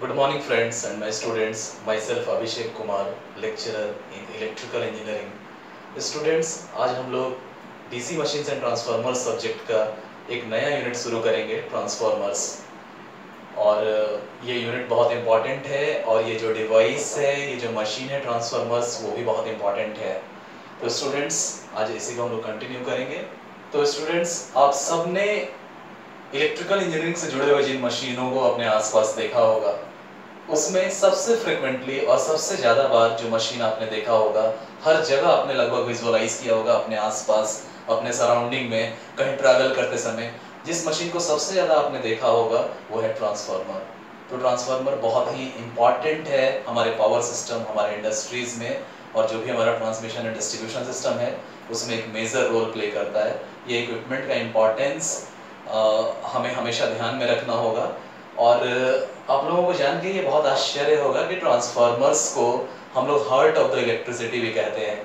Good morning friends and my students. Myself Abhishek Kumar, lecturer in electrical engineering. Students, आज हम लोग DC machines and transformers subject का एक नया unit शुरू करेंगे, ट्रांसफार्मर्स। और ये यूनिट बहुत इम्पॉर्टेंट है और ये जो डिवाइस है, ये जो मशीन है ट्रांसफार्मर्स, वो भी बहुत इम्पॉर्टेंट है। तो स्टूडेंट्स, आज इसी को हम लोग कंटिन्यू करेंगे। तो स्टूडेंट्स, आप सब ने इलेक्ट्रिकल इंजीनियरिंग से जुड़े हुए जिन मशीनों को अपने आसपास देखा होगा, उसमें सबसे फ्रिक्वेंटली और सबसे ज़्यादा बार जो मशीन आपने देखा होगा, हर जगह आपने लगभग विजुअलाइज किया होगा अपने आसपास, अपने सराउंडिंग में, कहीं ट्रैवल करते समय, जिस मशीन को सबसे ज़्यादा आपने देखा होगा वो है ट्रांसफार्मर। तो ट्रांसफार्मर बहुत ही इम्पॉर्टेंट है हमारे पावर सिस्टम, हमारे इंडस्ट्रीज़ में, और जो भी हमारा ट्रांसमिशन एंड डिस्ट्रीब्यूशन सिस्टम है उसमें एक मेजर रोल प्ले करता है। ये इक्विपमेंट का इम्पॉर्टेंस हमें हमेशा ध्यान में रखना होगा। और आप लोगों को जान के ये बहुत आश्चर्य होगा कि ट्रांसफार्मर्स को हम लोग हार्ट ऑफ द इलेक्ट्रिसिटी भी कहते हैं,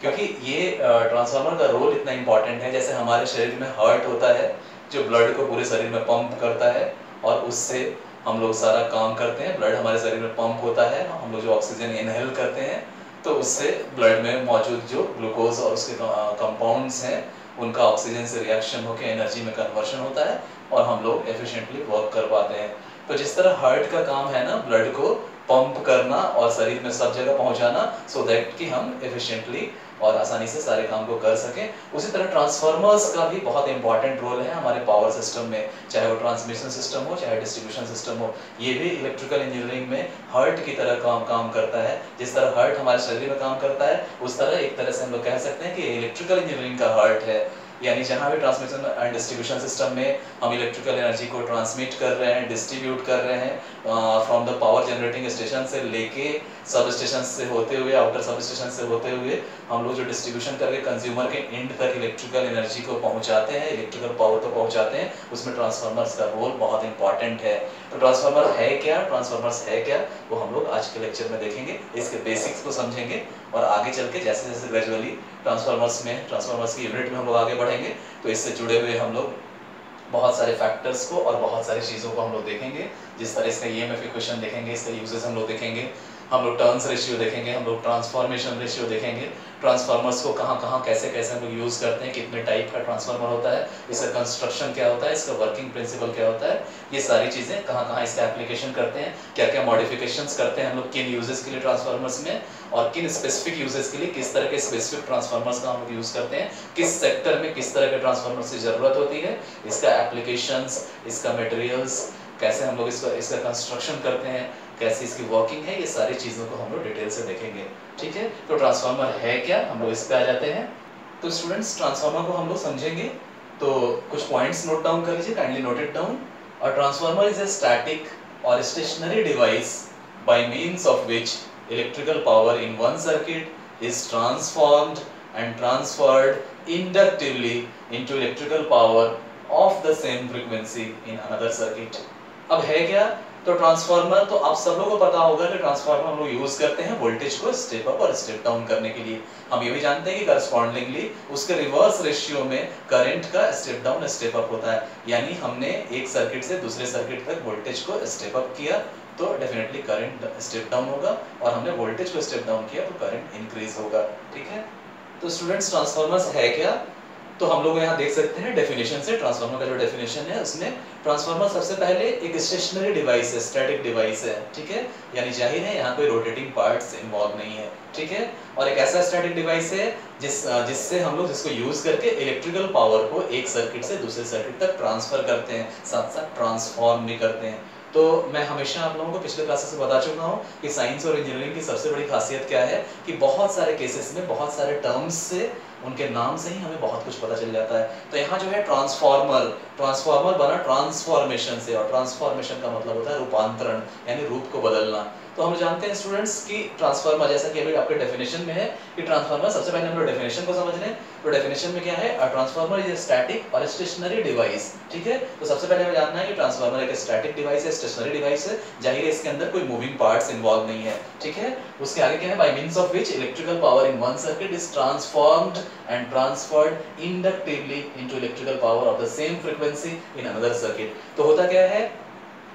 क्योंकि ये ट्रांसफार्मर का रोल इतना इम्पॉर्टेंट है। जैसे हमारे शरीर में हार्ट होता है जो ब्लड को पूरे शरीर में पंप करता है और उससे हम लोग सारा काम करते हैं। ब्लड हमारे शरीर में पंप होता है, हम लोग जो ऑक्सीजन इनहेल करते हैं तो उससे ब्लड में मौजूद जो ग्लूकोज और उसके कंपाउंड्स हैं उनका ऑक्सीजन से रिएक्शन होकर एनर्जी में कन्वर्शन होता है और हम लोग एफिशिएंटली वर्क कर पाते हैं। तो जिस तरह हार्ट का काम है ना, ब्लड को पंप करना और शरीर में सब जगह पहुंचाना, सो दैट कि हम एफिशिएंटली और आसानी से सारे काम को कर सकें, उसी तरह ट्रांसफार्मर्स का भी बहुत इंपॉर्टेंट रोल है हमारे पावर सिस्टम में, चाहे वो ट्रांसमिशन सिस्टम हो चाहे डिस्ट्रीब्यूशन सिस्टम हो। ये भी इलेक्ट्रिकल इंजीनियरिंग में हार्ट की तरह काम करता है। जिस तरह हार्ट हमारे शरीर में काम करता है, उस तरह एक तरह से हम लोग कह सकते हैं कि इलेक्ट्रिकल इंजीनियरिंग का हार्ट है। यानी जहाँ भी ट्रांसमिशन एंड डिस्ट्रीब्यूशन सिस्टम में हम इलेक्ट्रिकल एनर्जी को ट्रांसमिट कर रहे हैं, डिस्ट्रीब्यूट कर रहे हैं, from the power generating station से लेके सब स्टेशन से होते हुए, आउटर सब स्टेशन से होते हुए हम लोग जो डिस्ट्रीब्यूशन करके कंज्यूमर के एंड तक इलेक्ट्रिकल एनर्जी को पहुंचाते हैं, इलेक्ट्रिकल पावर को पहुंचाते हैं, उसमें ट्रांसफार्मर्स का रोल बहुत इंपॉर्टेंट है। तो ट्रांसफार्मर है क्या, ट्रांसफार्मर्स है क्या, वो हम लोग आज के लेक्चर में देखेंगे, इसके बेसिक्स को समझेंगे और आगे चल के जैसे जैसे ग्रेजुअली ट्रांसफार्मर्स की यूनिट में हम लोग आगे बढ़ेंगे तो इससे जुड़े हुए हम लोग बहुत सारे फैक्टर्स को और बहुत सारी चीज़ों को हम लोग देखेंगे। जिस तरह इसका ईएमएफ इक्वेशन देखेंगे, इसका यूजेस हम लोग देखेंगे, हम लोग टर्न्स रेशियो देखेंगे, हम लोग ट्रांसफॉर्मेशन रेशियो देखेंगे, ट्रांसफार्मर्स को कहाँ कहाँ कैसे कैसे हम लोग यूज़ करते हैं, कितने टाइप का ट्रांसफार्मर होता है, इसका कंस्ट्रक्शन क्या होता है, इसका वर्किंग प्रिंसिपल क्या होता है, ये सारी चीज़ें कहाँ कहाँ इसका एप्लीकेशन करते हैं, क्या क्या मॉडिफिकेशंस करते हैं हम लोग किन यूजेस के लिए ट्रांसफार्मर्स में, और किन स्पेसिफिक यूजेस के लिए किस तरह के स्पेसिफिक ट्रांसफार्मर्स का हम लोग यूज़ करते हैं, किस सेक्टर में किस तरह के ट्रांसफार्मर्स की ज़रूरत होती है, इसका एप्लीकेशंस, इसका मटेरियल्स, कैसे हम लोग इसका कंस्ट्रक्शन करते हैं, कैसी इसकी वर्किंग है, ये सारी चीज़ों को हम लोग डिटेल से देखेंगे। ठीक है, तो ट्रांसफार्मर है क्या, हम लोग इस पे आ जाते हैं। तो स्टूडेंट्स, ट्रांसफार्मर को हम लोग समझेंगे तो कुछ पॉइंट्स नोट डाउन कर लीजिए, kindly note it down. A transformer is a static or stationary device by means of which electrical power in one circuit is transformed and transferred inductively into electrical power of the same frequency in another circuit। अब है क्या, तो transformer, तो आप सब लोगों को पता होगा कि ट्रांसफार्मर हम लोग यूज करते हैं वोल्टेज को स्टेप अप और स्टेप डाउन करने के लिए। हम ये भी जानते हैं कि करस्पॉन्डिंगली उसके रिवर्स रेशियो में करंट का स्टेप डाउन स्टेप अप होता है। यानी हमने एक सर्किट से दूसरे सर्किट तक वोल्टेज को स्टेप अप किया तो डेफिनेटली करंट स्टेप डाउन होगा, और हमने वोल्टेज को स्टेप डाउन किया तो करंट इंक्रीज होगा। ठीक है, तो स्टूडेंट्स, ट्रांसफार्मर्स है क्या, तो हम लोग यहाँ देख सकते हैं डेफिनेशन से, ट्रांसफार्मर का जो डेफिनेशन है उसमें ट्रांसफार्मर सबसे पहले एक स्टेशनरी डिवाइस है, स्टैटिक डिवाइस है। ठीक है, यानी जाहिर है यहाँ कोई रोटेटिंग पार्ट्स इन्वॉल्व नहीं है। ठीक है, और एक ऐसा स्टैटिक डिवाइस है जिससे हम लोग जिसको यूज करके इलेक्ट्रिकल पावर को एक सर्किट से दूसरे सर्किट तक ट्रांसफर करते हैं, साथ साथ ट्रांसफॉर्म भी करते हैं। तो मैं हमेशा आप लोगों को पिछले क्लासेस में बता चुका हूँ कि साइंस और इंजीनियरिंग की सबसे बड़ी खासियत क्या है कि बहुत सारे केसेस में बहुत सारे टर्म्स से, उनके नाम से ही हमें बहुत कुछ पता चल जाता है। तो यहाँ जो है ट्रांसफार्मर बना ट्रांसफॉर्मेशन से, और ट्रांसफॉर्मेशन का मतलब होता है रूपांतरण, यानी रूप को बदलना। तो हम जानते हैं स्टूडेंट्स कि ट्रांसफार्मर, जैसा कि अभी आपके डेफिनेशन में है कि ट्रांसफार्मर, सबसे पहले हम लोग डेफिनेशन को समझ लें। तो डेफिनेशन में क्या है, अ transformer is a static or stationary device. ठीक है, तो सबसे पहले हमें जानना है कि ट्रांसफार्मर एक स्टैटिक डिवाइस है, स्टेशनरी डिवाइस है, जाहिर है इसके अंदर कोई मूविंग पार्ट्स इन्वॉल्व नहीं है। ठीक है, उसके आगे क्या है, by means of which electrical power in one circuit is transformed and transferred inductively into electrical power of the same frequency in another circuit. तो होता क्या है,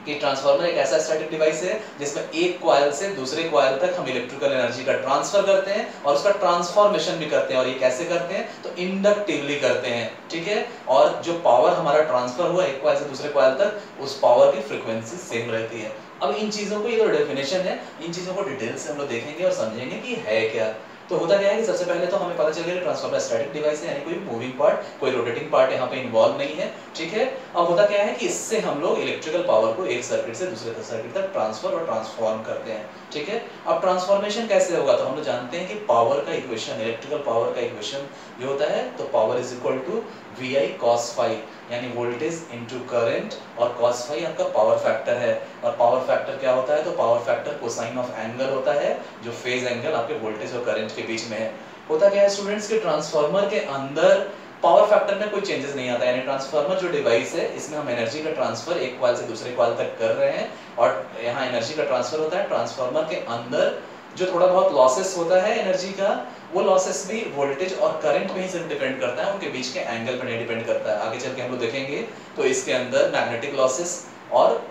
कि ट्रांसफार्मर एक ऐसा स्टैटिक डिवाइस है जिसमें एक कॉइल से दूसरे कॉइल तक हम इलेक्ट्रिकल एनर्जी का ट्रांसफर करते हैं और उसका ट्रांसफॉर्मेशन भी करते हैं। और ये कैसे करते हैं? तो इंडक्टिवली करते हैं, ठीक है। और जो पावर हमारा ट्रांसफर हुआ एक कॉइल से दूसरे कॉइल तक, उस पावर की फ्रीक्वेंसी सेम रहती है। अब इन चीजों को, ये जो डेफिनेशन है, इन चीजों को डिटेल से हम लोग देखेंगे और समझेंगे कि है क्या। तो होता क्या है कि सबसे पहले तो हमें पता चल गया कि ट्रांसफार्मर स्टैटिक डिवाइस है, यानी कोई मूविंग पार्ट, कोई रोटेटिंग पार्ट यहाँ पे इन्वॉल्व नहीं है, ठीक है। अब होता क्या है कि इससे हम लोग इलेक्ट्रिकल पावर को एक सर्किट से दूसरे सर्किट तक ट्रांसफर और ट्रांसफॉर्म करते हैं, ठीक है। अब ट्रांसफॉर्मेशन कैसे होगा? तो हम लोग जानते हैं कि पावर का इक्वेशन, इलेक्ट्रिकल पावर का इक्वेशन ये होता है, तो power is equal to VI cos phi, यानी वोल्टेज इनटू करंट, और cos phi आपका पावर फैक्टर है। और पावर फैक्टर क्या होता है? तो power factor cosine of angle होता है, जो फेज एंगल आपके वोल्टेज और करंट के बीच में है। होता क्या है स्टूडेंट्स के ट्रांसफार्मर के अंदर पावर फैक्टर में कोई चेंजेस नहीं आता है, यानी ट्रांसफार्मर जो डिवाइस है इसमें हम एनर्जी का ट्रांसफर एक कॉइल से दूसरे कॉइल तक कर रहे हैं, और यहाँ एनर्जी का ट्रांसफर होता है। ट्रांसफार्मर के अंदर जो थोड़ा बहुत लॉसेस होता है एनर्जी का, वो लॉसेस भी वोल्टेज और करंट पे ही सिर्फ डिपेंड करता है, उनके बीच के एंगल पर नहीं डिपेंड करता है। आगे चल के हम लोग देखेंगे तो इसके अंदर मैग्नेटिक लॉसेस और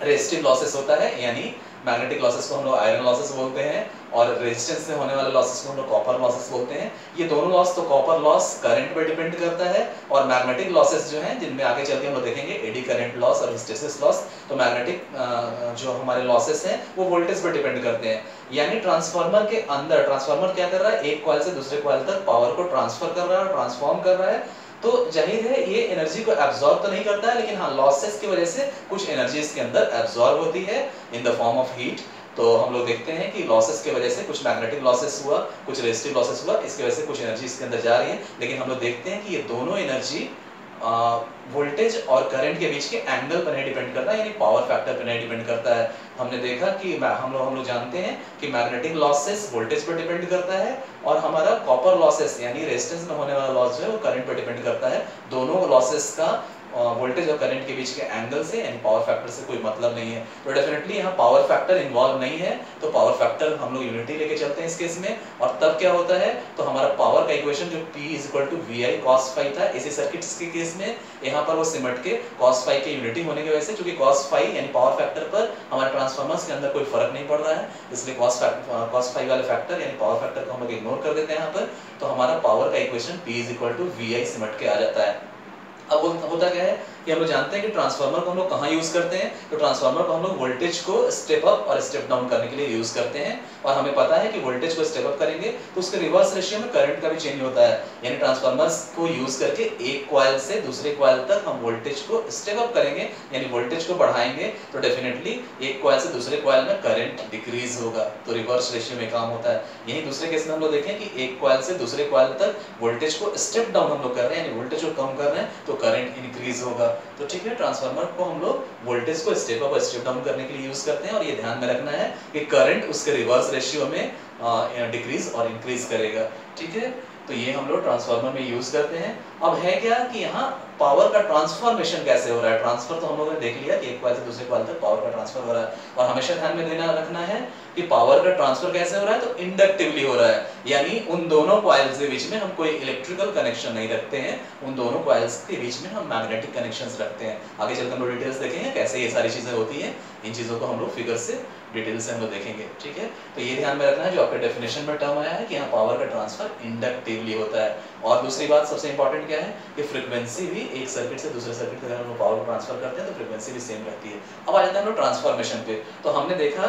रेजिस्टिव लॉसेस होता है, यानी मैग्नेटिक लॉसेस को हम लोग आयरन लॉसेस बोलते हैं, और रेजिस्टेंस से होने वाले लॉसेस को हम लोग कॉपर लॉसेस बोलते हैं। ये दोनों लॉस, तो कॉपर लॉस करंट पर डिपेंड करता है, और मैग्नेटिक लॉसेस जो हैं, जिनमें आगे चल के हम लोग देखेंगे एडी करंट लॉस और हिस्टेरिसिस लॉस, तो मैग्नेटिक जो हमारे लॉसेस हैं वो वोल्टेज पर डिपेंड करते हैं। यानी ट्रांसफार्मर के अंदर ट्रांसफार्मर क्या कर रहा है? एक कॉइल से दूसरे कॉइल तक पावर को ट्रांसफर कर रहा है, ट्रांसफॉर्म कर रहा है। तो जाहिर है ये एनर्जी को एब्जॉर्ब तो नहीं करता है, लेकिन हाँ, लॉसेस की वजह से कुछ एनर्जी इसके अंदर एब्जॉर्ब होती है in the form of heat. तो हम लोग देखते हैं कि लॉसेस की वजह से कुछ मैग्नेटिक लॉसेस हुआ, कुछ रेजिस्टिव लॉसेस हुआ, इसकी वजह से कुछ एनर्जी इसके अंदर जा रही है। लेकिन हम लोग देखते हैं कि ये दोनों एनर्जी वोल्टेज और करंट के बीच के एंगल पर नहीं डिपेंड करता है, यानी पावर फैक्टर पर नहीं डिपेंड करता है। हमने देखा कि हम लोग जानते हैं कि मैग्नेटिक लॉसेस वोल्टेज पर डिपेंड करता है, और हमारा कॉपर लॉसेस यानी रेजिस्टेंस में होने वाला लॉस जो है वो करंट पर डिपेंड करता है। दोनों लॉसेस का वोल्टेज और करंट के बीच के एंगल से यानी पावर फैक्टर से कोई मतलब नहीं है। तो डेफिनेटली यहाँ पावर फैक्टर इन्वॉल्व नहीं है, तो पावर फैक्टर हम लोग यूनिटी लेके चलते हैं इस केस में। और तब क्या होता है? तो हमारा पावर का इक्वेशन जो P is equal to VI cos phi था, इसी सर्किट्स के केस में यहाँ पर वो सिमट के cos phi के यूनिटी होने की वजह से, क्योंकि cos phi यानी पावर फैक्टर पर हमारे ट्रांसफार्मर्स के अंदर कोई फर्क नहीं पड़ रहा है, इसलिए cos phi वाले फैक्टर यानी पावर फैक्टर को हम लोग इग्नोर कर देते हैं यहाँ पर। तो हमारा पावर का equation P is equal to VI सिमट के आ जाता है। अब होता क्या है कि हम लोग जानते हैं कि ट्रांसफार्मर को हम लोग कहाँ यूज करते हैं? तो ट्रांसफार्मर को हम लोग वोल्टेज को स्टेप अप और स्टेप डाउन करने के लिए यूज करते हैं, और हमें पता है कि वोल्टेज को स्टेप अप करेंगे तो उसके रिवर्स रेशियो में करंट का भी चेंज होता है। यानी ट्रांसफार्मर्स को यूज करके एक कॉइल से दूसरे कॉइल तक हम वोल्टेज को स्टेप अप करेंगे, यानी वोल्टेज को बढ़ाएंगे, तो डेफिनेटली एक कॉइल से दूसरे कॉइल में करंट डिक्रीज होगा, तो रिवर्स रेशियो में काम होता है। यही दूसरे केस में हम लोग देखें कि एक कॉइल से दूसरे कॉइल तक वोल्टेज को स्टेप डाउन हम लोग कर रहे हैं, यानी वोल्टेज को कम कर रहे हैं, तो करंट इंक्रीज होगा। तो ठीक है, ट्रांसफार्मर को हम लोग वोल्टेज को स्टेप अप और स्टेप डाउन करने के लिए यूज करते हैं, और ये ध्यान में रखना है कि करंट उसके रिवर्स रेशियो में डिक्रीज और इंक्रीज करेगा, ठीक है। तो ये हम लोग ट्रांसफार्मर में यूज करते हैं। अब है क्या कि यहाँ पावर का ट्रांसफॉर्मेशन कैसे हो रहा है? ट्रांसफर तो हम लोगों ने देख लिया कि एक कॉइल से दूसरे कॉइल तक पावर का ट्रांसफर हो रहा है, और हमेशा ध्यान में देना रखना है कि पावर का ट्रांसफर कैसे हो रहा है? तो इंडक्टिवली हो रहा है, यानी उन दोनों कॉइल्स के बीच में हम कोई इलेक्ट्रिकल कनेक्शन नहीं रखते हैं, उन दोनों कॉइल्स के बीच में हम मैग्नेटिक कनेक्शंस रखते हैं। आगे चलकर हम लोग डिटेल्स देखेंगे कैसे ये सारी चीजें होती हैं, इन चीजों को हम लोग फिगर से डिटेल से हम लोग देखेंगे, ठीक है। तो ये ध्यान में रखना है जो आपके डेफिनेशन में टर्म आया है कि यहाँ पावर का ट्रांसफर इंडक्टिवली होता है। और दूसरी बात सबसे इंपॉर्टेंट क्या है कि फ्रीक्वेंसी भी एक सर्किट से दूसरे सर्किट तक अगर हम लोग पावर को ट्रांसफर करते हैं तो फ्रीक्वेंसी भी सेम रहती है। अब आ जाते हैं हम लोग ट्रांसफॉर्मेशन पे। तो हमने देखा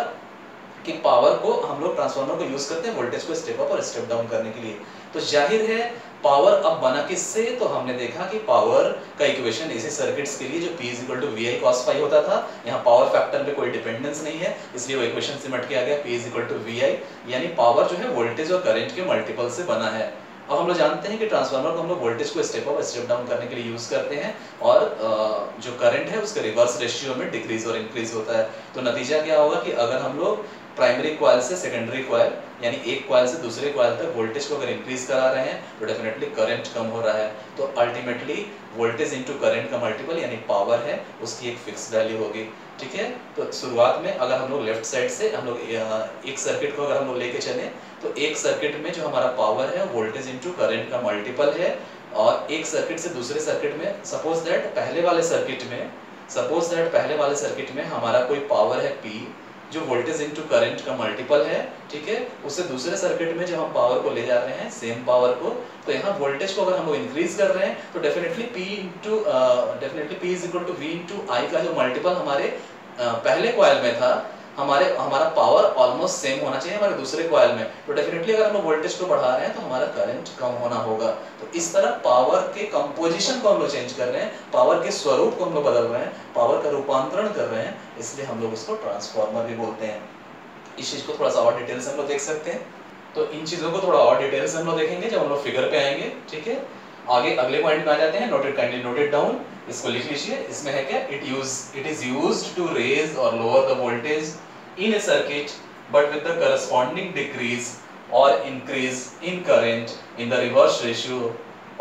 कि पावर को हम लोग ट्रांसफार्मर को यूज करते हैं वोल्टेज को स्टेप अप और स्टेप डाउन करने के लिए। तो जाहिर है पावर अब बना किससे? तो हमने देखा कि पावर का इक्वेशन इसी सर्किट्स के लिए जो P = VI cos phi होता था, यहाँ पावर फैक्टर पे कोई डिपेंडेंस नहीं है, इसलिए वो इक्वेशन सिमट के आ गया P = VI, यानी पावर जो है वोल्टेज और करंट के मल्टीपल से बना है। अब हम लोग जानते हैं कि ट्रांसफार्मर को हम लोग वोल्टेज को स्टेप अप स्टेप डाउन करने के लिए यूज करते हैं, और जो करंट है उसके रिवर्स रेशियो में डिक्रीज और इंक्रीज होता है। तो नतीजा क्या होगा कि अगर हम लोग प्राइमरी कॉइल से सेकेंडरी कॉइल यानी एक कॉइल से दूसरे कॉइल तक वोल्टेज को अगर इंक्रीज करा रहे हैं तो डेफिनेटली करंट कम हो रहा है। तो अल्टीमेटली वोल्टेज इनटू करंट का मल्टीपल यानी पावर है उसकी एक फिक्स वैल्यू होगी, ठीक है। तो शुरुआत में अगर हम लोग लेफ्ट साइड से हम लोग एक सर्किट को अगर हम लोग लेके चलें तो एक सर्किट में जो हमारा पावर है वोल्टेज इनटू करंट का मल्टीपल है, और एक सर्किट से दूसरे सर्किट में सपोज दैट पहले वाले सर्किट में सपोज दैट पहले वाले सर्किट में हमारा कोई पावर है P जो वोल्टेज इनटू करंट का मल्टीपल है, ठीक है। उससे दूसरे सर्किट में जब हम पावर को ले जा रहे हैं सेम पावर को, तो यहाँ वोल्टेज को अगर हम लोग इंक्रीज कर रहे हैं तो definitely P is equal to V into I का जो मल्टीपल हमारे पहले कॉइल में था, हमारा पावर ऑलमोस्ट सेम होना चाहिए हमारे दूसरे कॉइल में। तो डेफिनेटली अगर हम वोल्टेज को बढ़ा रहे हैं तो हमारा करंट कम होना होगा। तो इस तरह पावर के कंपोजिशन को हम लोग चेंज कर रहे हैं, पावर के स्वरूप को हम लोग बदल रहे हैं, पावर का रूपांतरण कर रहे हैं, इसलिए हम लोग इसको ट्रांसफार्मर भी बोलते हैं। इस चीज को थोड़ा सा और डिटेल से हम लोग देख सकते हैं। तो इन चीजों को थोड़ा और डिटेल से हम लोग देखेंगे जब हम लोग फिगर पे आएंगे, ठीक है। आगे अगले पॉइंट में आ जाते हैं। नोटेड, काइंडली नोटेड डाउन, इसको लिख लीजिए। इसमें है क्या, it is used to raise or lower the voltage in a circuit but with the corresponding decrease or increase in current in the reverse ratio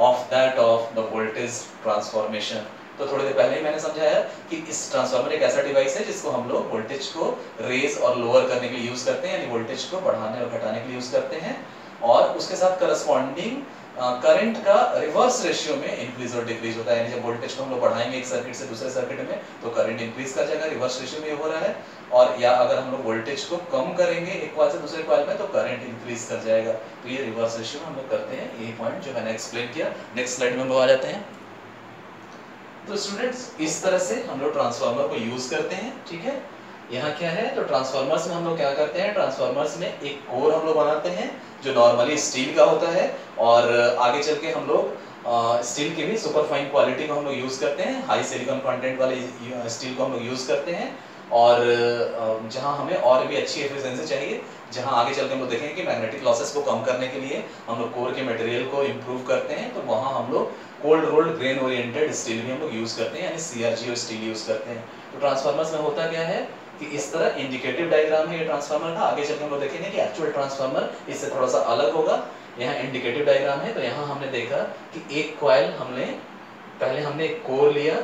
of that of the voltage transformation। तो थोड़ी देर पहले ही मैंने समझाया कि इस transformer एक ऐसा device है जिसको हम लोग वोल्टेज को रेज और लोअर करने के लिए यूज करते हैं, यानी वोल्टेज को बढ़ाने और घटाने के लिए यूज करते हैं, और उसके साथ करस्पॉन्डिंग करंट का रिवर्स रेशियो में इंक्रीज और डिक्रीज होता है। यानी जब वोल्टेज को हम लोग बढ़ाएंगे एक सर्किट से दूसरे सर्किट में तो करंट इंक्रीज कर जाएगा, रिवर्स रेशियो में ये हो रहा है। और या अगर हम लोग वोल्टेज को कम करेंगे एक कॉइल से दूसरे कॉइल में तो करंट इंक्रीज कर जाएगा। तो ये रिवर्स रेशियो में हम लोग करते हैं, यही पॉइंट जो मैंने एक्सप्लेन किया। नेक्स्ट स्लाइड में हम लोग आ जाते हैं। तो स्टूडेंट्स इस तरह से हम लोग ट्रांसफार्मर को यूज करते हैं, ठीक है। यहाँ क्या है, तो ट्रांसफार्मर्स में हम लोग क्या करते हैं, ट्रांसफार्मर्स में एक कोर हम लोग बनाते हैं जो नॉर्मली स्टील का होता है, और आगे चल के हम लोग स्टील की भी सुपर फाइन क्वालिटी को हम लोग यूज करते हैं, हाई सिलिकॉन कंटेंट वाले स्टील को हम लोग यूज करते हैं। और जहां हमें और भी अच्छी एफिशिएंसी चाहिए, जहां आगे चल के हम लोग देखेंगे कि मैग्नेटिक लॉसेस को कम करने के लिए हम लोग कोर के मटेरियल को इम्प्रूव करते हैं, तो वहां हम लोग cold rolled grain oriented steel भी हम लोग यूज करते हैं, यानी CRGO स्टील यूज करते हैं। तो ट्रांसफार्मर्स में होता क्या है कि इस तरह इंडिकेटिव डायग्राम है ये ट्रांसफार्मर का। आगे चल के हम लोग देखेंगे कि एक्चुअल ट्रांसफार्मर इससे थोड़ा सा अलग होगा। यहाँ इंडिकेटिव डायग्राम है, तो यहाँ हमने देखा कि एक कॉइल पहले हमने एक कोर लिया,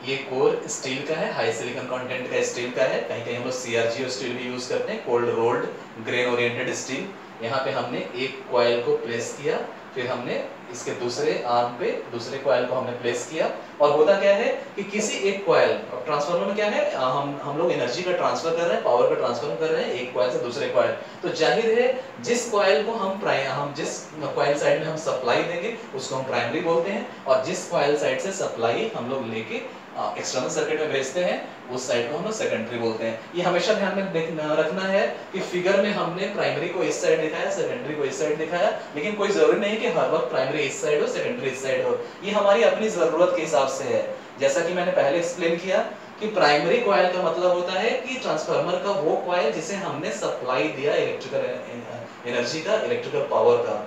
ये कोर स्टील का है, हाई सिलिकॉन कंटेंट का स्टील का है, कहीं कहीं हम लोग CRGO स्टील भी यूज करते हैं, cold rolled grain oriented steel. यहाँ पे हमने एक कॉइल को प्लेस किया, फिर हमने इसके दूसरे आर्म पे दूसरे कॉइल को हमने प्लेस किया। और होता क्या है कि किसी एक कॉइल, ट्रांसफार्मर में क्या है, हम लोग एनर्जी का ट्रांसफर कर रहे हैं, पावर का ट्रांसफर कर रहे हैं एक कॉइल से दूसरे कॉइल। तो जाहिर है जिस कॉइल को हम जिस कॉइल साइड में हम सप्लाई देंगे उसको हम प्राइमरी बोलते हैं, और जिस कॉइल साइड से सप्लाई हम लोग लेके एक्सटर्नल सर्किट में भेजते हैं उस साइड को हम लोग सेकेंडरी बोलते हैं। ये हमेशा ध्यान में रखना है कि फिगर में हमने प्राइमरी को इस साइड दिखाया, सेकेंडरी को इस साइड दिखाया, लेकिन कोई जरूरी नहीं कि हर वक्त प्राइमरी इस साइड हो सेकेंडरी इस साइड हो, ये हमारी अपनी जरूरत के हिसाब से है। जैसा कि मैंने पहले एक्सप्लेन किया कि प्राइमरी कॉइल का मतलब होता है कि ट्रांसफार्मर का वो कॉइल जिसे हमने सप्लाई दिया इलेक्ट्रिकल एनर्जी का, इलेक्ट्रिकल पावर का,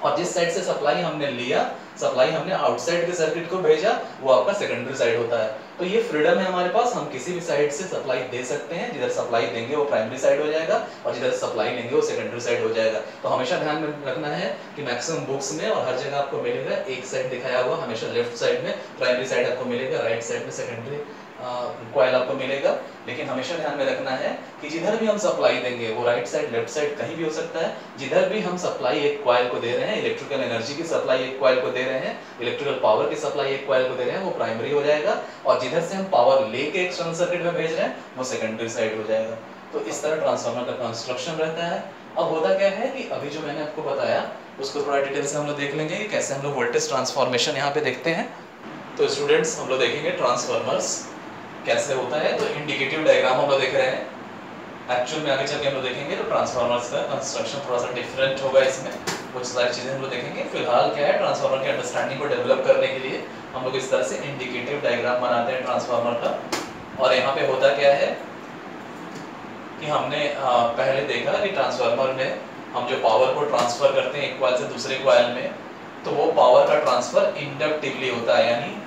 और जिस साइड से सप्लाई हमने लिया, सप्लाई हमने आउटसाइड के सर्किट को भेजा, वो आपका सेकेंडरी साइड होता है। तो ये फ्रीडम है हमारे पास, हम किसी भी साइड से सप्लाई दे सकते हैं, जिधर सप्लाई देंगे वो प्राइमरी साइड हो जाएगा और जिधर सप्लाई लेंगे वो सेकेंडरी साइड हो जाएगा। तो हमेशा ध्यान में रखना है कि मैक्सिमम बुक्स में और हर जगह आपको मिलेगा एक साइड दिखाया हुआ, हमेशा लेफ्ट साइड में प्राइमरी साइड आपको मिलेगा, राइट साइड में सेकेंडरी कॉइल आपको मिलेगा। लेकिन हमेशा ध्यान में रखना है कि जिधर भी हम सप्लाई देंगे, वो राइट साइड लेफ्ट साइड कहीं भी हो सकता है, जिधर भी हम सप्लाई एक कॉइल को दे रहे हैं, इलेक्ट्रिकल एनर्जी की सप्लाई एक कॉइल को दे रहे हैं, इलेक्ट्रिकल पावर की सप्लाई एक कॉइल को दे रहे हैं, वो प्राइमरी हो जाएगा, और जिधर से हम पावर लेके एक्सटर्नल सर्किट में भेज रहे हैं वो सेकेंडरी साइड हो जाएगा। तो इस तरह ट्रांसफार्मर का कंस्ट्रक्शन रहता है। अब होता क्या है कि अभी जो मैंने आपको बताया उसको थोड़ा डिटेल से हम लोग देख लेंगे कि कैसे हम लोग वोल्टेज ट्रांसफॉर्मेशन यहाँ पे देखते हैं। तो स्टूडेंट्स हम लोग देखेंगे ट्रांसफार्मर्स कैसे होता है। तो इंडिकेटिव डायग्राम हम लोग देख रहे हैं, एक्चुअल में आगे चल के हम लोग देखेंगे तो ट्रांसफार्मर्स का कंस्ट्रक्शन थोड़ा सा डिफरेंट होगा, इसमें कुछ सारी चीजें हम लोग देखेंगे। फिलहाल क्या है, ट्रांसफार्मर की अंडरस्टैंडिंग को डेवलप करने के लिए हम लोग इस तरह से इंडिकेटिव डायग्राम बनाते हैं ट्रांसफार्मर का। और यहाँ पे होता क्या है कि हमने पहले देखा कि ट्रांसफार्मर में हम जो पावर को ट्रांसफर करते हैं एक कॉइल से दूसरे कॉइल में, तो वो पावर का ट्रांसफर इंडक्टिवली होता है, यानी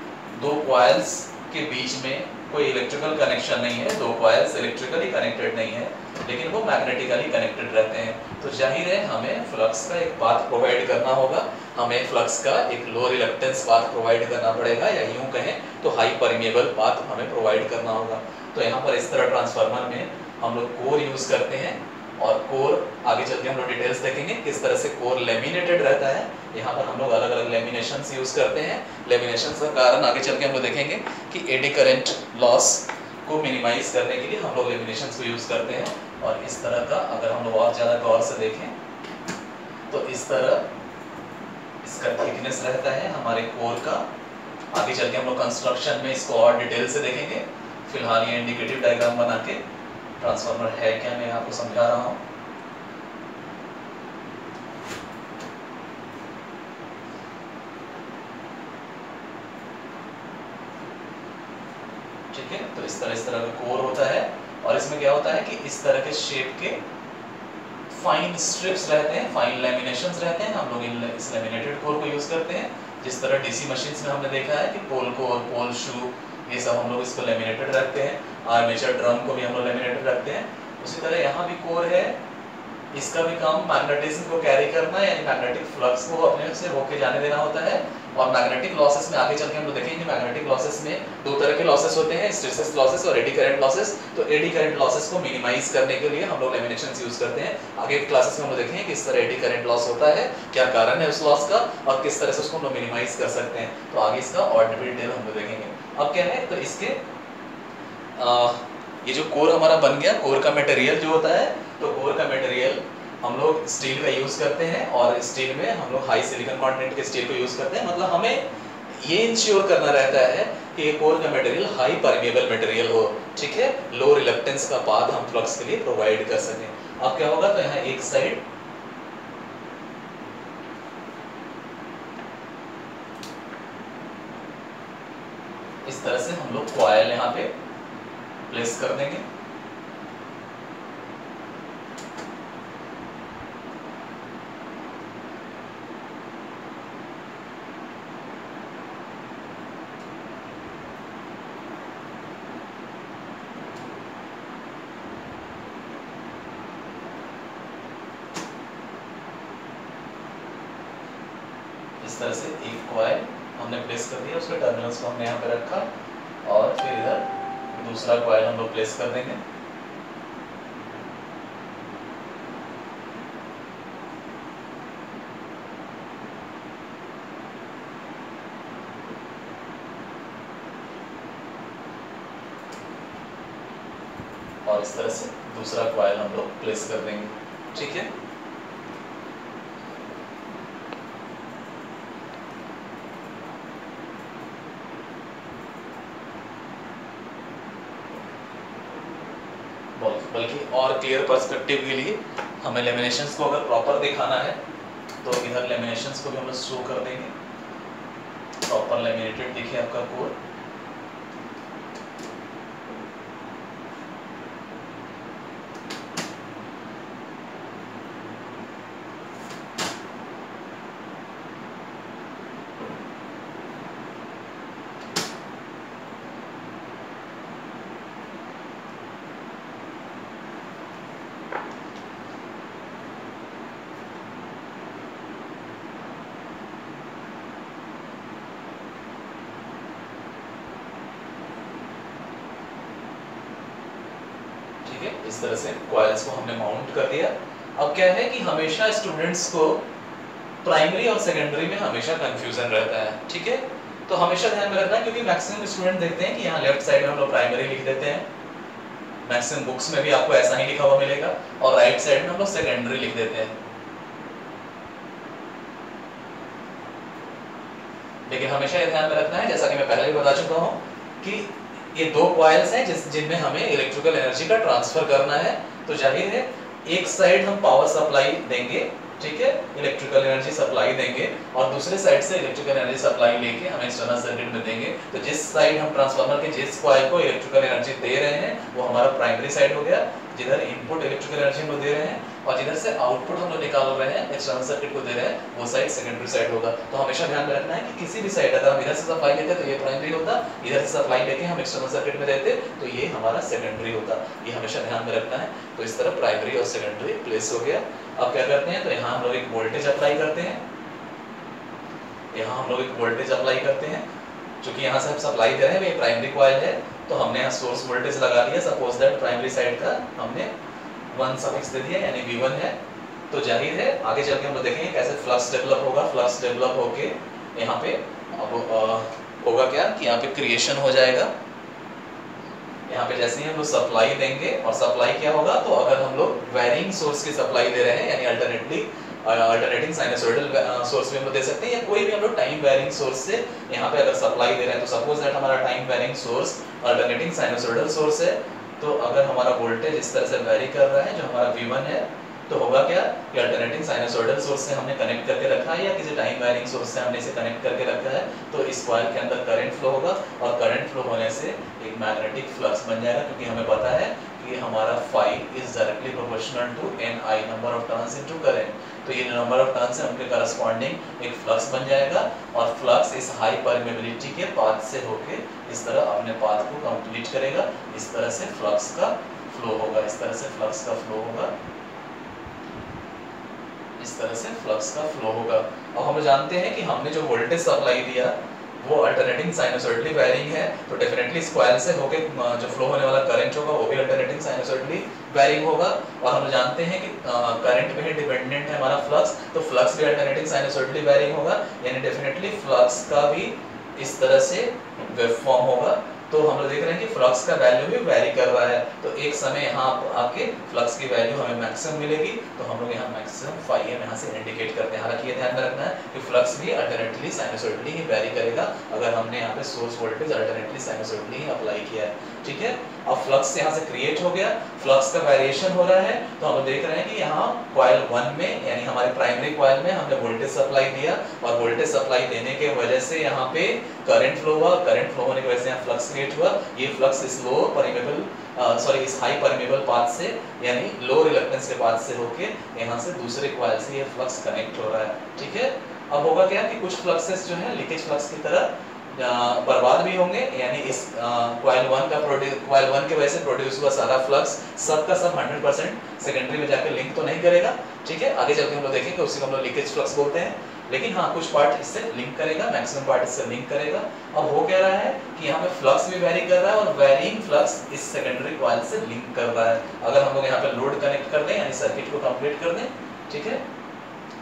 दो कॉइल्स के बीच में कोई इलेक्ट्रिकल कनेक्शन नहीं है, दो कॉइल्स इलेक्ट्रिकली कनेक्टेड नहीं है, लेकिन वो मैग्नेटिकली कनेक्टेड रहते हैं। तो जाहिर है हमें फ्लक्स का एक पाथ प्रोवाइड करना होगा, हमें फ्लक्स का एक लो रिलक्टेंस पाथ प्रोवाइड करना पड़ेगा, या यूं कहें तो हाई परमिएबल पाथ हमें प्रोवाइड करना होगा। तो यहाँ पर इस तरह ट्रांसफार्मर में हम लोग कोर यूज करते हैं, और कोर आगे चल के हम लोग डिटेल्स देखेंगे किस तरह से कोर लेमिनेटेड रहता है। यहाँ पर हम लोग अलग अलग लेमिनेशंस यूज करते हैं। लेमिनेशंस का कारण आगे चल के हम लोग देखेंगे कि एडी करंट लॉस को मिनिमाइज करने के लिए हम लोग लेमिनेशंस को यूज करते हैं। और इस तरह का अगर हम लोग और ज़्यादा गौर से देखें तो इस तरह इसका थिकनेस रहता है हमारे कोर का। आगे चल के हम लोग कंस्ट्रक्शन में इसको और डिटेल से देखेंगे। फिलहाल ये इंडिकेटिव डायग्राम बना के ट्रांसफार्मर है क्या मैं आपको समझा रहा हूँ। ठीक है, तो इस तरह का कोर होता है और इसमें क्या होता है कि इस तरह के शेप के फाइन स्ट्रिप्स रहते हैं, फाइन लैमिनेशंस रहते हैं। हम लोग इस लैमिनेटेड कोर को यूज करते हैं। जिस तरह डीसी मशीन्स में हमने देखा है कि पोल कोर, पोल शू, ये सब हम लोग इसको लैमिनेटेड रखते हैं। आर्मेचर ड्रम को भी हम लोग लैमिनेटेड रखते हैं। उसी तरह यहाँ भी कोर है, इसका भी काम मैग्नेटिज्म को कैरी करना यानी मैग्नेटिक फ्लक्स को अपने से होके जाने देना होता है। और मैग्नेटिक लॉसेस में आगे चल के हम लोग देखेंगे मैग्नेटिक लॉसेस में दो तरह के लॉसेस होते हैं, हिस्टैरिसीस लॉसेस और एडी करंट लॉसेस। तो एडी करंट लॉसेस को मिनिमाइज करने के लिए हम लोग लैमिनेशंस यूज करते हैं। आगे के क्लासेस में हम लोग देखेंगे किस तरह एडी करंट लॉस होता है, क्या कारण है उस लॉस का और किस तरह से उसको हम लोग मिनिमाइज कर सकते हैं। तो आगे इसका और डिटेल हम लोग देखेंगे। अब क्या है, तो इसके ये जो कोर हमारा बन गया, कोर का मटेरियल जो होता है, तो कोर का मटेरियल हम लोग स्टील का यूज करते हैं और स्टील में हम लोग हाई सिलिकॉन कंटेंट के स्टील को यूज करते हैं। मतलब हमें ये इंश्योर करना रहता है कि ये कोर का मटेरियल हाई परमेबल मटेरियल हो। ठीक है, लो रिलक्टेंस का पाथ हम फ्लक्स के लिए प्रोवाइड कर सकें। अब क्या होगा, तो यहाँ एक साइड इस तरह से हम लोग कॉइल यहाँ पे प्लेस कर देंगे। इस तरह से एक कॉइल हमने प्लेस कर दिया, उसके टर्मिनल्स को हमने यहाँ पे रखा और फिर इधर दूसरा कॉइल हम लोग प्लेस कर देंगे। और इस तरह से दूसरा कॉइल हम लोग प्लेस कर देंगे। ठीक है, बल्कि और क्लियर पर्सपेक्टिव के लिए हमें लेमिनेशंस को अगर प्रॉपर दिखाना है तो इधर लेमिनेशंस को भी हम लोग शो कर देंगे। प्रॉपर लेमिनेटेड देखिए आपका कोर। इस तरह से कॉइल्स को हमने माउंट कर दिया। अब क्या है कि हमेशा स्टूडेंट्स को प्राइमरी और सेकेंडरी में हमेशा कंफ्यूजन रहता है। ठीक है, तो हमेशा ध्यान में रखना, क्योंकि मैक्सिमम स्टूडेंट देखते हैं कि यहाँ लेफ्ट साइड में हम लोग प्राइमरी लिख देते हैं। मैक्सिमम बुक्स में भी आपको ऐसा ही लिखा हुआ मिलेगा। और राइट साइड में हम लोग सेकेंडरी लिख देते हैं। लेकिन हमेशा ये ध्यान में रखना है, जैसा कि मैं पहले भी बता चुका हूँ, कि ये दो कॉइल्स हैं जिनमें हमें इलेक्ट्रिकल एनर्जी का ट्रांसफर करना है। तो जाहिर है एक साइड हम पावर सप्लाई देंगे, ठीक है, इलेक्ट्रिकल एनर्जी सप्लाई देंगे, और दूसरे साइड से इलेक्ट्रिकल एनर्जी सप्लाई लेके हम एक्सटर्नल सर्किट में देंगे। तो जिस साइड हम ट्रांसफार्मर के जिस कॉइल को इलेक्ट्रिकल एनर्जी दे रहे हैं वो हमारा प्राइमरी साइड हो गया, जिधर इनपुट इलेक्ट्रिकल एनर्जी हम लोग दे रहे हैं, और जिधर से आउटपुट हम लोग निकाल रहे हैं एक्सटर्नल सर्किट को दे रहे हैं, वो साइड सेकेंडरी साइड होगा। तो हमेशा ध्यान में रखना है कि किसी भी साइड अगर हम इधर से सप्लाई लेते तो ये प्राइमरी होता, इधर से सप्लाई लेके हम एक्सटर्नल सर्किट में देते तो ये हमारा सेकेंडरी होता। ये हमेशा ध्यान में रखना है। तो इस तरह प्राइमरी और सेकेंडरी प्लेस हो गया। अब क्या करते हैं, तो यहाँ हम लोग एक वोल्टेज अप्लाई करते हैं। यहाँ हम लोग एक वोल्टेज अप्लाई करते हैं, क्योंकि यहाँ से हम सप्लाई दे रहे हैं, ये प्राइमरी कॉइल है, तो हमने यहाँ सोर्स वोल्टेज लगा लिया। सपोज दैट प्राइमरी साइड का हमने 1 सफिक्स दे दिया यानी V1 है। तो जाहिर है आगे चल के हम लोग देखेंगे कैसे फ्लक्स डेवलप होगा। फ्लक्स डेवलप होके यहाँ पे अब होगा क्या कि यहाँ पे क्रिएशन हो जाएगा। यहाँ पे जैसे ही हम लोग सप्लाई देंगे और सप्लाई क्या होगा, तो अगर हम लोग वेरिंग सोर्स की सप्लाई दे रहे हैं यानी अल्टरनेटिंग साइनसोइडल सोर्स भी हम लोग दे सकते हैं, या कोई भी हम लोग टाइम वेरिंग सोर्स से यहाँ पे अगर सप्लाई दे रहे हैं, तो सपोज दैट हमारा time varying source alternating sinusoidal source है। तो अगर हमारा वोल्टेज इस तरह से वेरी कर रहा है, जो हमारा V1 है, तो होगा क्या कि अल्टरनेटिंग साइनसोइडल सोर्स से हमने कनेक्ट करके रखा है या किसी टाइम वेरिंग सोर्स से हमने इसे कनेक्ट करके रखा है, तो इस कॉइल के अंदर करंट फ्लो होगा और करंट फ्लो होने से एक मैग्नेटिक फ्लक्स बन जाएगा, क्योंकि हमें पता है कि हमारा phi is directly proportional to Ni number of turns into current. तो ये नंबर ऑफ टर्न्स है उनके करस्पॉन्डिंग एक फ्लक्स बन जाएगा और फ्लक्स इस हाई परमेबिलिटी के पाथ से होके इस तरह अपने पाथ को कंप्लीट करेगा। इस तरह से फ्लक्स का फ्लो होगा, इस तरह से फ्लक्स का फ्लो होगा, इस तरह से फ्लक्स का फ्लो होगा। अब हम जानते हैं कि हमने जो वोल्टेज सप्लाई दिया वो अल्टरनेटिंग साइनसोइडली वेरिंग है, तो डेफिनेटली इस कॉइल से होके जो फ्लो होने वाला करंट होगा वो भी अल्टरनेटिंग साइनसोइडली वेरिंग होगा। और हम जानते हैं कि करंट में ही डिपेंडेंट है हमारा फ्लक्स, तो फ्लक्स भी अल्टरनेटिंग साइनसोइडली वेरिंग होगा, यानी डेफिनेटली फ्लक्स का भी इस तरह से वेवफॉर्म होगा। तो हम लोग देख रहे हैं कि फ्लक्स का वैल्यू भी वेरी कर रहा है, तो एक समय यहाँ आके फ्लक्स की वैल्यू हमें मैक्सिमम मिलेगी, तो हम लोग यहाँ मैक्सिमम phi m यहाँ से इंडिकेट करते हैं। हालांकि ये ध्यान में रखना है कि फ्लक्स भी अल्टरनेटली साइनसोइडली ही वेरी करेगा अगर हमने यहाँ पे सोर्स वोल्टेज अल्टरनेटली साइनसोइडली ही अप्लाई किया है, ठीक है। अब फ्लक्स यहाँ से क्रिएट हो गया, फ्लक्स का वेरिएशन हो रहा है, तो हम देख रहे हैं कि यहाँ कॉइल 1 में यानी हमारे प्राइमरी कॉइल में हमने वोल्टेज सप्लाई दिया और वोल्टेज सप्लाई देने के वजह से यहाँ पे करंट फ्लो हुआ, करंट फ्लो होने की वजह से यहाँ फ्लक्स क्रिएट हुआ। ये फ्लक्स इस लो परमेबल इस हाई परमेबल पाथ से यानी लो रिलक्टेंस के पाथ से होके यहाँ से दूसरे कॉइल से ये फ्लक्स कनेक्ट हो रहा है, ठीक है। अब होगा क्या कि कुछ फ्लक्सेस जो है लीकेज फ्लक्स की तरह बर्बाद भी होंगे, यानी इस कॉइल 1 के वजह से प्रोड्यूस हुआ सारा फ्लक्स सब का सब 100% सेकेंडरी में जाकर लिंक तो नहीं करेगा, ठीक है। आगे चल के हम लोग देखेंगे, उसी को हम लोग लीकेज फ्लक्स बोलते हैं, लेकिन हाँ कुछ पार्ट इससे लिंक करेगा, मैक्सिमम पार्ट इससे लिंक करेगा। अब हो क्या रहा है कि यहाँ पे फ्लक्स भी वेरी कर रहा है और वेरिंग फ्लक्स इस सेकेंडरी कॉइल से लिंक कर रहा है। अगर हम लोग यहाँ पे लोड कनेक्ट कर दें यानी सर्किट को कंप्लीट कर दें, ठीक है,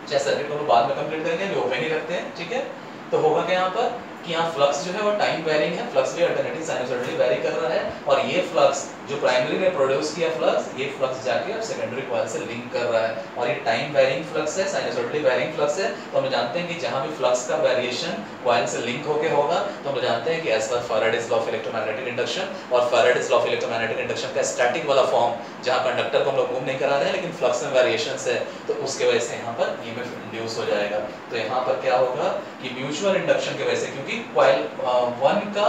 चाहे सर्किट को बाद में कंप्लीट करेंगे, अभी ओपन ही रखते हैं, ठीक है। तो होगा क्या यहाँ पर कि यहाँ फ्लक्स जो है वो टाइम वेरिंग है, फ्लक्स भी अल्टरनेटिंग साइनसोइडली वेरी कर रहा है और ये फ्लक्स जो प्राइमरी ने प्रोड्यूस किया फ्लक्स, ये फ्लक्स जाके अब सेकेंडरी कॉइल से लिंक कर रहा है और ये टाइम वेरिंग फ्लक्स है, साइनसोइडली वेरिंग फ्लक्स है। तो हम जानते हैं कि जहाँ भी फ्लक्स का वेरिएशन कॉइल से लिंक होके होगा, तो हम जानते हैं कि as per Faraday's law of electromagnetic induction, और Faraday's law of electromagnetic induction का स्टैटिक वाला फॉर्म जहाँ कंडक्टर को हम लोग मूव नहीं करा रहे हैं लेकिन फ्लक्स में वेरिएशंस है, तो उसके वजह से यहाँ पर ईएमएफ इंड्यूस हो जाएगा। तो यहाँ पर क्या होगा कि म्यूचुअल इंडक्शन की वजह से, क्योंकि कॉइल 1 का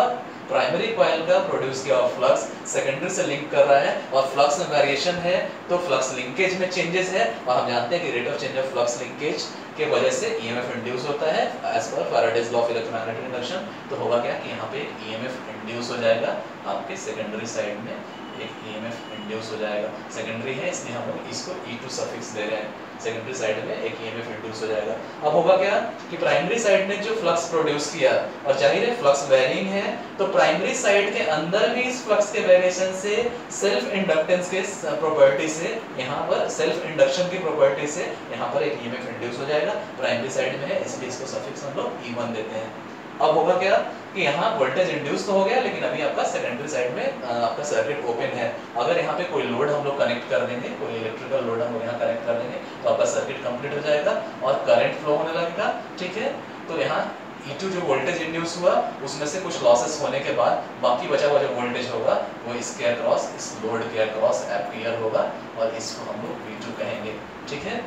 प्राइमरी कॉइल का प्रोड्यूस किया हुआ फ्लक्स सेकेंडरी से लिंक कर रहा है और फ्लक्स में वेरिएशन है, तो फ्लक्स लिंकेज में चेंजेस है और हम जानते हैं कि rate of change of flux linkage के वजह से ईएमएफ इंड्यूस होता है as per Faraday's law of electromagnetic induction. तो होगा क्या कि यहाँ पे एक ईएमएफ इंड्यूस हो जाएगा, आपके सेकेंडरी साइड में एक ईएमएफ इंड्यूस हो जाएगा। सेकेंडरी है इसलिए हम लोग इसको E2 सफिक्स दे रहे हैं, सेकेंडरी साइड में एक ईएमएफ इंड्यूस हो जाएगा। अब होगा क्या कि प्राइमरी साइड ने जो फ्लक्स प्रोड्यूस किया और जाहिर है फ्लक्स वेरिंग है, तो प्राइमरी साइड के अंदर भी इस फ्लक्स के वेरिएशन से सेल्फ इंडक्टेंस के प्रॉपर्टी से यहाँ पर सेल्फ इंडक्शन की प्रॉपर्टी से यहाँ पर एक ईएमएफ इंड्यूस हो जाएगा। प्राइमरी साइड में है इसलिए इसको सफिक्स हम लोग E1 देते हैं। अब होगा क्या कि यहाँ वोल्टेज इंड्यूस तो हो गया, लेकिन अभी आपका सेकेंडरी साइड में आपका सर्किट ओपन है। अगर यहाँ पे कोई लोड हम लोग कनेक्ट कर देंगे, कोई इलेक्ट्रिकल लोड हम लोग यहाँ कनेक्ट कर देंगे, तो आपका सर्किट कंप्लीट हो जाएगा और करंट फ्लो होने लगेगा, ठीक है। तो यहाँ E2 जो वोल्टेज इंड्यूस हुआ उसमें से कुछ लॉसेस होने के बाद बाकी बचा हुआ जो वोल्टेज होगा वो इसके अक्रॉस, इस लोड के अक्रॉस एम्पियर होगा और इसको हम लोग V2 कहेंगे, ठीक है।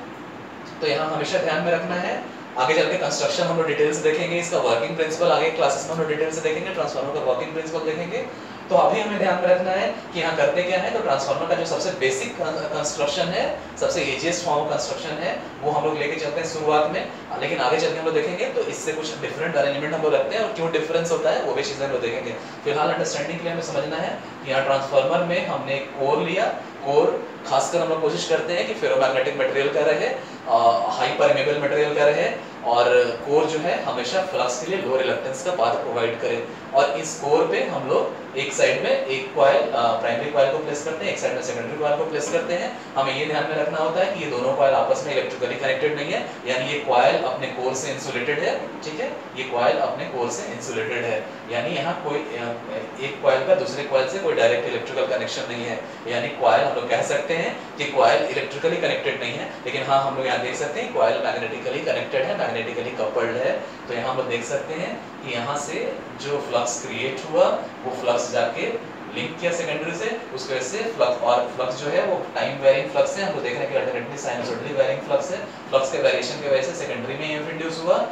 तो यहाँ हमेशा ध्यान में रखना है। आगे चल के कंस्ट्रक्शन हम लोग डिटेल से देखेंगे, इसका वर्किंग प्रिंसिपल आगे क्लासेस में हम लोग डिटेल से देखेंगे, ट्रांसफार्मर का वर्किंग प्रिंसिपल देखेंगे। तो अभी हमें ध्यान में रखना है कि यहाँ करते क्या है, तो ट्रांसफार्मर का जो सबसे बेसिक कंस्ट्रक्शन है, सबसे इजीएस्ट फॉर्म ऑफ कंस्ट्रक्शन है, वो हम लोग लेके चलते हैं शुरुआत में, लेकिन आगे चल के हम लोग देखेंगे तो इससे कुछ डिफरेंट अरेंजमेंट हम लोग रखते हैं और क्यों डिफरेंस होता है वो भी चीजें हम लोग देखेंगे। फिलहाल अंडरस्टैंडिंग के लिए हमें समझना है कि यहाँ ट्रांसफार्मर में हमने एक कोर लिया, कोर खासकर हम लोग कोशिश करते हैं कि फेरोमैग्नेटिक मटेरियल का रहे, हाई परमेबल मटेरियल का रहे, और कोर जो है हमेशा फ्लक्स के लिए लो रिलक्टेंस का पाथ प्रोवाइड करे। और इस कोर पे हम लोग एक साइड में एक कॉइल प्राइमरी कॉइल को प्लेस करते हैं, एक साइड में सेकेंडरी कॉइल को प्लेस करते हैं। हमें ये ध्यान में रखना होता है कि ये दोनों कॉइल आपस में इलेक्ट्रिकली कनेक्टेड नहीं है, यानी ये कॉइल अपने कोर से इंसुलेटेड है, ठीक है, ये कॉइल अपने कोर से इंसुलेटेड है, यानी यहाँ कोई एक कॉइल का दूसरे कॉइल से कोई डायरेक्ट इलेक्ट्रिकल कनेक्शन नहीं है। यानी कॉइल हम लोग कह सकते हैं कि कॉइल इलेक्ट्रिकली कनेक्टेड नहीं है, लेकिन हाँ हम लोग यहाँ देख सकते हैं कॉइल मैग्नेटिकली कनेक्टेड है, मैग्नेटिकली कपल्ड है। तो यहाँ हम लोग देख सकते हैं कि यहाँ से जो फ्लक्स क्रिएट हुआ वो फ्लक्स जाके लिंक किया सेकेंडरी से, उसकी वजह से फ्लक्स, और फ्लक्स जो है वो टाइम वेरिंग फ्लक्स है। हम लोग देख रहे हैं कि अल्टरनेटली साइनसॉइडली वेरिंग फ्लक्स है। फ्लक्स के वेरिएशन की वजह से सेकेंडरी में ईएमएफ इंड्यूस हुआ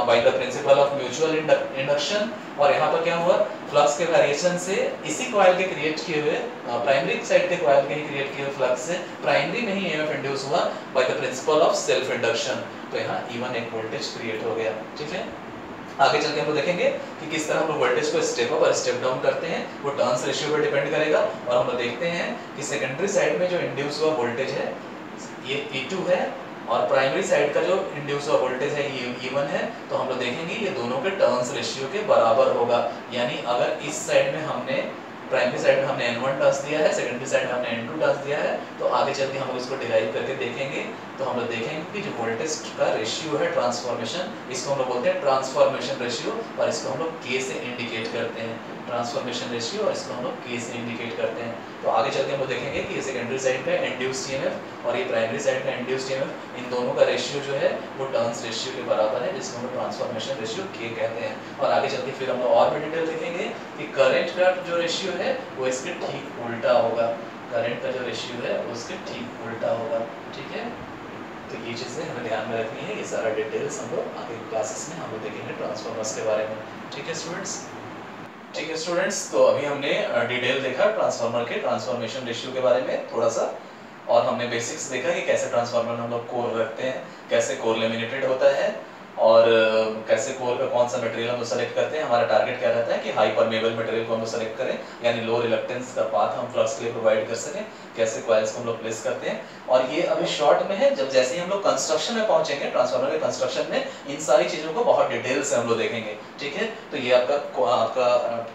by the principle of mutual induction. और यहाँ पर क्या हुआ, फ्लक्स के वेरिएशन से इसी कॉइल के क्रिएट किए हुए प्राइमरी साइड के कॉइल के ही क्रिएट किए हुए फ्लक्स से प्राइमरी में ही ईएमएफ इंड्यूस हुआ by the principle of self induction. तो यहाँ E1 एक वोल्टेज क्रिएट हो गया, ठीक है। आगे चल के हम लोग देखेंगे कि किस तरह हम लोग वोल्टेज को स्टेप अप और स्टेप डाउन करते हैं, वो टर्न्स रेशियो पर डिपेंड करेगा। और हम लोग देखते हैं कि सेकेंडरी साइड में जो इंड्यूस हुआ वोल्टेज है ये E2 है, और प्राइमरी साइड का जो इंड्यूस हुआ वोल्टेज है ये E1 है। तो हम लोग देखेंगे ये दोनों के टर्न्स रेशियो के बराबर होगा। यानी अगर इस साइड में हमने प्राइमरी साइड में हमने N1 टर्न्स दिया है, सेकेंडरी साइड में हमने N2 टर्न्स दिया है, तो आगे चल के हम लोग इसको डिराइव करके देखेंगे। तो हम लोग देखेंगे कि जो वोल्टेज का रेशियो है ट्रांसफॉर्मेशन, इसको हम लोग बोलते हैं ट्रांसफॉर्मेशन रेशियो, और इसको हम लोग K से इंडिकेट करते हैं, ट्रांसफॉर्मेशन रेशियो, और इसको हम लोग K से इंडिकेट करते हैं। तो आगे चल के हम लोग देखेंगे कि ये सेकेंडरी साइड का इंड्यूस्ड ईएमएफ और ये प्राइमरी साइड का इंड्यूस्ड ईएमएफ, इन दोनों का रेशियो जो है वो टर्न्स रेशियो के बराबर है, जिसको हम लोग ट्रांसफॉर्मेशन रेशियो K कहते हैं। और आगे चल के फिर हम लोग और भी डिटेल देखेंगे कि करंट का जो रेशियो है वो इसके ठीक उल्टा होगा, करंट का जो रेशियो है वो इसके ठीक उल्टा होगा, ठीक है। तो ये चीज़ें हमें ध्यान में रखनी है। ये सारा डिटेल्स हम लोग आगे क्लासेस में हम लोग देखेंगे ट्रांसफॉर्मर्स के बारे में, ठीक है स्टूडेंट्स। ठीक है स्टूडेंट्स, तो अभी हमने डिटेल देखा ट्रांसफार्मर के ट्रांसफॉर्मेशन रेशियो के बारे में थोड़ा सा, और हमने बेसिक्स देखा कि कैसे ट्रांसफार्मर में हम लोग कोर रखते हैं, कैसे कोर लेमिनेटेड होता है, और कैसे कोर का कौन सा मटेरियल हम सेलेक्ट करते हैं। हमारा टारगेट क्या रहता है कि हाई परमेबल मटेरियल को हम सेलेक्ट करें, यानी लो रिलक्टेंस का पाथ हम फ्लक्स के लिए प्रोवाइड कर सकें। कैसे कॉइल्स को हम लोग प्लेस करते हैं, और ये अभी शॉर्ट में है। जब जैसे ही हम लोग कंस्ट्रक्शन में पहुंचेंगे, ट्रांसफार्मर के कंस्ट्रक्शन में इन सारी चीज़ों को बहुत डिटेल से हम लोग देखेंगे, ठीक है। तो ये आपका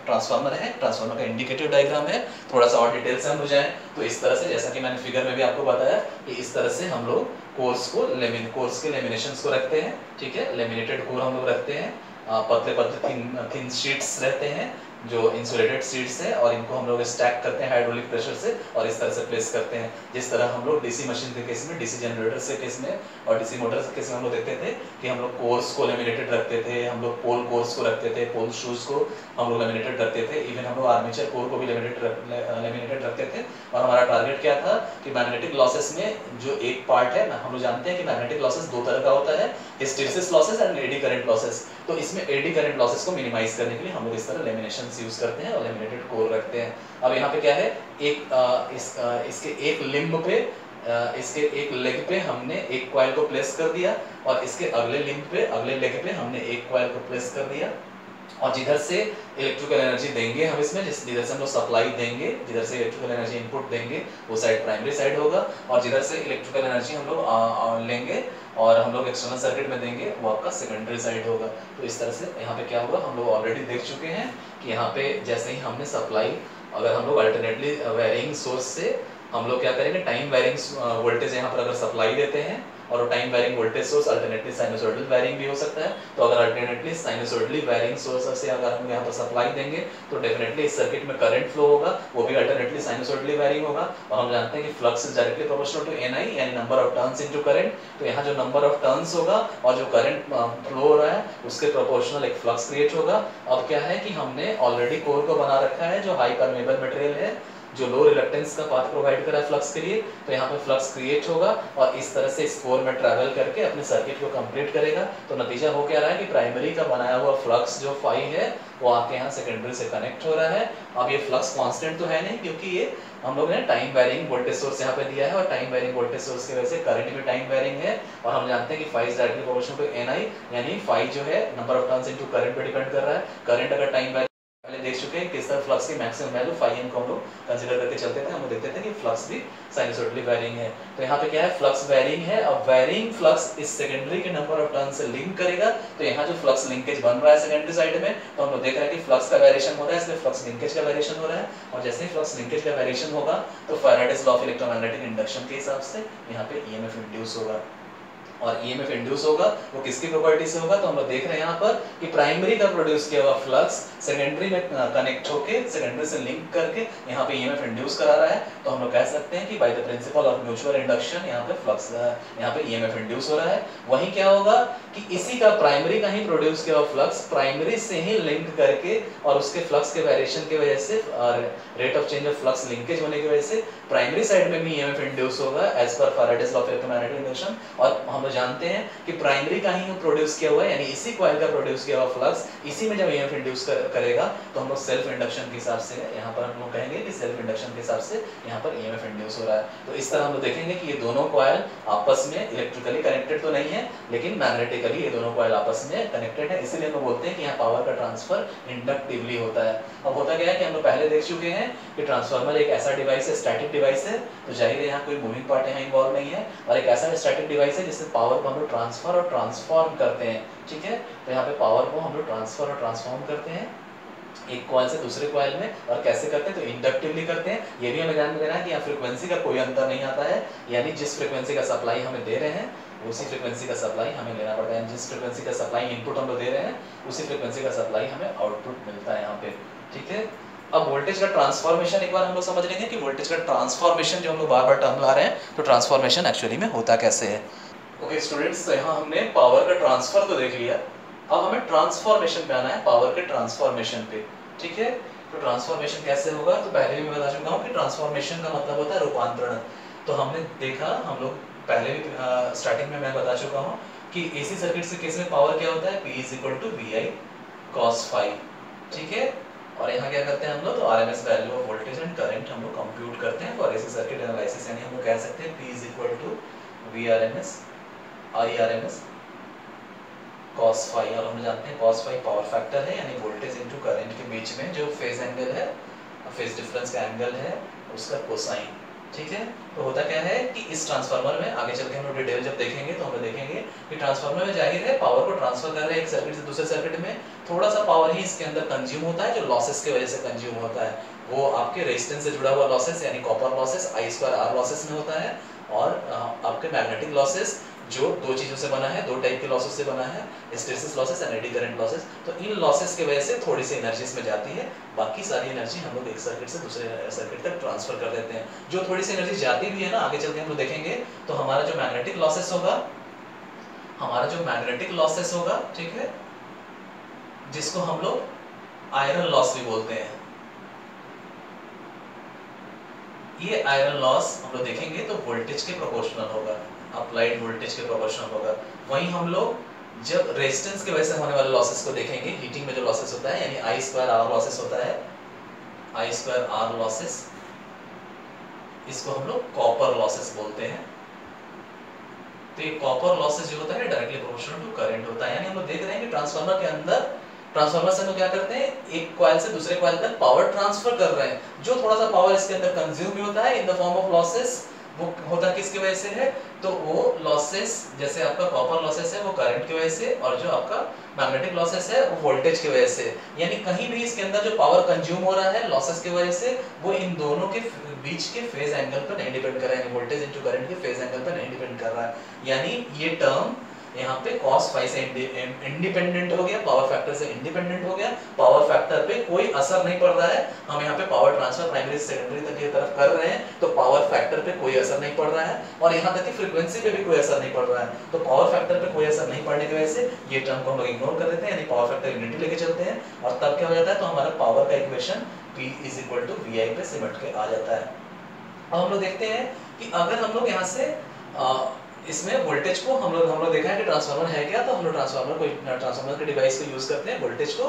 ट्रांसफार्मर है, ट्रांसफार्मर का इंडिकेटिव डायग्राम है। थोड़ा सा और डिटेल से हम लोग जाएं तो इस तरह से, जैसा कि मैंने फिगर में भी आपको बताया कि इस तरह से हम लोग कोर्स के लेमिनेशंस को रखते हैं, ठीक है। लेमिनेटेड कोर हम लोग रखते हैं, पतले पतले थिन शीट्स रहते हैं जो इंसुलेटेड शीट्स है, और इनको हम लोग स्टैक करते हैं हाइड्रोलिक प्रेशर से, और इस तरह से प्लेस करते हैं। जिस तरह हम लोग डीसी मशीन के केस में, डीसी जनरेटर के केस में और डीसी मोटर के केस में हम लोग देखते थे कि हम लोग कोर्स को लेमिनेटेड रखते थे, हम लोग पोल कोर्स को रखते थे, पोल शूज को हम लोग लेमिनेटेड रखते थे, इवन हम लोग आर्मेचर कोर को भी लेमिनेटेड रखते थे। और हमारा टारगेट क्या था कि मैग्नेटिक लॉसेस में जो एक पार्ट है, हम लोग जानते हैं कि मैग्नेटिक लॉसेस दो तरह का होता है, hysteresis losses and eddy current losses. तो इसमें एडी करंट लॉसेस को मिनिमाइज करने के लिए हम लोग इस तरह लेमिनेशन यूज करते हैं और लेमिनेटेड कोर रखते हैं। अब यहाँ पे क्या है, इसके एक लिम्ब पे, इसके एक लेग पे हमने एक कॉइल को प्लेस कर दिया, और इसके अगले लिम्ब पे, अगले लेग पे हमने एक कॉइल को प्लेस कर दिया। और जिधर से इलेक्ट्रिकल एनर्जी देंगे हम इसमें, जिधर से हम लोग सप्लाई देंगे, जिधर से इलेक्ट्रिकल एनर्जी इनपुट देंगे, वो साइड प्राइमरी साइड होगा, और जिधर से इलेक्ट्रिकल एनर्जी हम लोग लेंगे और हम लोग एक्सटर्नल सर्किट में देंगे, वो आपका सेकेंडरी साइड होगा। तो इस तरह से यहाँ पे क्या होगा, हम लोग ऑलरेडी देख चुके हैं कि यहाँ पे जैसे ही हमने सप्लाई, अगर हम लोग अल्टरनेटली वेरिंग सोर्स से हम लोग क्या करेंगे, टाइम वेरिंग वोल्टेज यहाँ पर अगर सप्लाई देते हैं, और time varying voltage source alternately sinusoidal varying भी हो सकता है, तो अगर अल्टरनेटली साइनसॉइडली वेरिंग सोर्स से अगर हम यहाँ पर सप्लाई देंगे तो डेफिनेटली इस सर्किट में करंट फ्लो होगा, वो भी अल्टरनेटली साइनसॉइडली वेरिंग होगा। और हम जानते हैं कि flux is directly proportional to Ni, यानी number of turns into current. तो यहाँ जो नंबर ऑफ टर्न्स होगा और जो करंट फ्लो हो रहा है उसके प्रोपोर्शनल एक फ्लक्स क्रिएट होगा। अब क्या है कि हमने ऑलरेडी कोर को बना रखा है जो हाई परमेबल मटेरियल है, जो लो रिलक्टेंस का पाथ प्रोवाइड करा है फ्लक्स के लिए, तो यहाँ पे फ्लक्स क्रिएट होगा और इस तरह से इस कोर में ट्रैवल करके अपने सर्किट को कंप्लीट करेगा। तो नतीजा हो क्या रहा है कि प्राइमरी का बनाया हुआ फ्लक्स जो फाई है वो आपके यहाँ सेकेंडरी से कनेक्ट हो रहा है। अब ये फ्लक्स कांस्टेंट तो है नहीं, क्योंकि ये हम लोग ने टाइम वेरिंग वोल्टेज सोर्स यहाँ पे दिया है, और टाइम वेरिंग वोल्टेज सोर्स की वजह से करंट भी टाइम वेरिंग है। और हम जानते हैं कि phi is directly proportional to Ni, यानी फाई जो है number of turns into current पे डिपेंड कर रहा है। करंट अगर टाइम देख चुके हैं किस तरह फ्लक्स की मैक्सिमम वैल्यू फाई एम को हम लोग कंसीडर करके चलते थे। हम लोग देखते थे कि फ्लक्स भी साइनसॉइडली वैरिंग है। तो यहाँ पे क्या है, फ्लक्स वैरिंग है। अब वैरिंग फ्लक्स इस सेकेंडरी के नंबर ऑफ टर्न से लिंक करेगा। तो यहाँ जो फ्लक्स लिंकेज बन रहा है सेकेंडरी साइड में, तो हम लोग देख रहे हैं कि फ्लक्स का वेरिएशन हो रहा है, इसलिए फ्लक्स लिंकेज का वेरिएशन हो रहा है। और जैसे ही फ्लक्स लिंकेज का वेरिएशन होगा तो Faraday's law of electromagnetic induction के हिसाब से यहाँ पे ईएमएफ इंड्यूस होगा। और ईएमएफ इंड्यूस होगा वो किसकी प्रॉपर्टी से होगा, तो हम लोग देख रहे हैं यहाँ पर कि प्राइमरी का प्रोड्यूस किया हुआ फ्लक्स सेकेंडरी में कनेक्ट होके सेकेंडरी से लिंक करके यहाँ पे ईएमएफ इंड्यूस करा रहा है। तो हम लोग कह सकते हैं कि by the principle of mutual induction यहाँ पे फ्लक्स यहाँ पे ईएमएफ इंड्यूस हो रहा है। वहीं क्या होगा कि इसी का प्राइमरी का ही प्रोड्यूस किया हुआ फ्लक्स प्राइमरी से ही लिंक करके और उसके फ्लक्स के वेरिएशन की वजह से rate of change of flux linkage होने की वजह से प्राइमरी साइड में भी ईएमएफ इंड्यूस होगा as per Faraday's law of electromagnetic induction. और हम जानते हैं कि प्राइमरी का ही प्रोड्यूस किया हुआ है, यानी इसी कॉइल का प्रोड्यूस किया हुआ फ्लक्स इसी में जब ईएमएफ इंड्यूस करेगा तो हम लोग सेल्फ इंडक्शन के हिसाब से यहाँ पर हम लोग कहेंगे कि सेल्फ इंडक्शन के हिसाब से यहाँ पर ईएमएफ इंड्यूस हो रहा है। तो इस तरह हम लोग देखेंगे कि ये दोनों कॉइल आपस में इलेक्ट्रिकली कनेक्टेड तो नहीं है, लेकिन मैग्नेटिकली ये दोनों कॉइल आपस में कनेक्टेड है। इसीलिए हम बोलते हैं कि यहाँ पावर का ट्रांसफर इंडक्टिवली होता है। अब होता क्या है कि हम लोग पहले देख चुके हैं कि ट्रांसफार्मर एक ऐसा डिवाइस है, स्टैटिक डिवाइस है, तो जाहिर है यहाँ कोई मूविंग पार्ट यहाँ इन्वॉल्व नहीं है, और एक ऐसा स्टैटिक डिवाइस है जिससे पावर को हम लोग ट्रांसफर और ट्रांसफॉर्म करते हैं। ठीक है, तो यहाँ पे पावर को हम लोग ट्रांसफर और ट्रांसफॉर्म करते हैं एक कॉइल से दूसरे कॉइल में। और कैसे करते हैं, तो इंडक्टिवली करते हैं। ये भी हमें ध्यान में देना है कि यहाँ फ्रीक्वेंसी का कोई अंतर नहीं आता है, यानी जिस फ्रीक्वेंसी का सप्लाई हमें दे रहे हैं उसी फ्रीक्वेंसी का सप्लाई हमें लेना पड़ता है। जिस फ्रीक्वेंसी का सप्लाई इनपुट हम लोग दे रहे हैं उसी फ्रीक्वेंसी का सप्लाई हमें आउटपुट मिलता है यहाँ पे। ठीक है, अब वोल्टेज का ट्रांसफॉर्मेशन एक बार हम लोग समझ लेंगे कि वोल्टेज का ट्रांसफॉर्मेशन जो हम लोग बार बार टर्म ला रहे हैं, तो ट्रांसफॉर्मेशन एक्चुअली में होता कैसे है। ओके स्टूडेंट्स, तो यहाँ हमने पावर का ट्रांसफर तो देख लिया, अब हमें ट्रांसफॉर्मेशन पे आना है, पावर के ट्रांसफॉर्मेशन पे। ठीक है, तो ट्रांसफॉर्मेशन कैसे होगा, तो पहले भी मैं बता चुका हूँ कि ट्रांसफॉर्मेशन का मतलब होता है रूपांतरण। तो हमने देखा, हम लोग पहले भी स्टार्टिंग में मैं बता चुका हूँ कि एसी सर्किट से केस में पावर क्या होता है, P = VI cos phi। ठीक है, और यहाँ क्या करते हैं हम लोग, तो RMS value of voltage and current हम लोग कंप्यूट करते हैं फॉर एसी सर्किट एनालिसिस। यानी हम लोग कह सकते हैं P = VRMS IRMS cos phi, और हम जानते हैं cos phi पावर फैक्टर है, यानी वोल्टेज इनटू करंट के बीच में जो फेज एंगल है, फेज डिफरेंस का एंगल है, उसका कोसाइन। ठीक है, तो होता क्या है कि इस ट्रांसफार्मर में आगे चल के हम लोग डिटेल जब देखेंगे तो हम लोग देखेंगे कि ट्रांसफार्मर में जाहिर है पावर को ट्रांसफर कर रहे हैं एक सर्किट से दूसरे सर्किट में, थोड़ा सा पावर ही इसके अंदर कंज्यूम होता है जो लॉसेस की वजह से कंज्यूम होता है। वो आपके रेजिस्टेंस से जुड़ा हुआ लॉसेस यानी कॉपर लॉसेस I2R लॉसेस में होता है, और आपके मैग्नेटिक लॉसेस जो दो चीजों से बना है, दो टाइप के लॉसेस से बना है, hysteresis losses and eddy current losses. तो इन लॉसेस की वजह से थोड़ी सी एनर्जी इसमें जाती है, बाकी सारी एनर्जी हम लोग एक सर्किट से दूसरे सर्किट तक ट्रांसफर कर देते हैं। जो थोड़ी सी एनर्जी जाती भी है ना, आगे चल के हम लोग देखेंगे, तो हमारा जो मैग्नेटिक लॉसेस होगा, हमारा जो मैग्नेटिक लॉसेस होगा, ठीक है, जिसको हम लोग आयरन लॉस भी बोलते हैं, ये आयरन लॉस हम लोग देखेंगे तो वोल्टेज के प्रोपोर्शनल होगा, अप्लाइड वोल्टेज के प्रोपोर्शनल होगा। वहीं हम लोग जब रेजिस्टेंस की वजह से होने वाले लॉसेस को देखेंगे, हीटिंग में जो लॉसेस होता है यानी I2R लॉसेस होता है, I2R लॉसेस, इसको हम लोग कॉपर लॉसेस बोलते हैं। तो ये कॉपर लॉसेस जो होता है डायरेक्टली प्रोपोर्शनल टू करंट होता है। यानी हम लोग देख रहे हैं कि ट्रांसफार्मर के अंदर, ट्रांसफार्मर से हम क्या करते हैं, एक कॉइल से दूसरे कॉइल तक पावर ट्रांसफर कर रहे हैं, जो थोड़ा सा पावर इसके अंदर कंज्यूम भी होता है in the form of losses, वो होता किसकी वजह से है, तो वो लॉसेस जैसे आपका कॉपर लॉसेस है वो करंट की वजह से, और जो आपका मैग्नेटिक लॉसेस है वो वोल्टेज की वजह से। यानी कहीं भी इसके अंदर जो पावर कंज्यूम हो रहा है लॉसेस की वजह से, वो इन दोनों के बीच के फेज एंगल पर नहीं डिपेंड कर रहा है, वोल्टेज इनटू करंट के फेज एंगल पर नहीं डिपेंड कर रहा है। यानी ये टर्म यहाँ पे cos phi से इंडिपेंडेंट हो गया, पावर फैक्टर से इंडिपेंडेंट हो गया, पावर फैक्टर पे कोई असर नहीं पड़ रहा है। हम यहाँ पे पावर ट्रांसफर प्राइमरी से सेकेंडरी तक की तरफ कर रहे हैं, तो पावर फैक्टर पे कोई असर नहीं पड़ रहा है, और यहाँ तक कि फ्रीक्वेंसी पे भी कोई असर नहीं पड़ रहा है। तो पावर फैक्टर पे कोई असर नहीं पड़ने की वजह से ये टर्म को हम लोग इग्नोर कर देते हैं, यानी पावर फैक्टर यूनिटी लेके चलते हैं, और तब क्या हो जाता है, तो हमारा पावर का इक्वेशन P = VI पे सिमट के आ जाता है। अब हम लोग देखते हैं कि अगर हम लोग यहाँ से इसमें वोल्टेज को हम लोग देखा है कि ट्रांसफार्मर है क्या, तो हम लोग ट्रांसफार्मर के डिवाइस को यूज करते हैं। वोल्टेज को,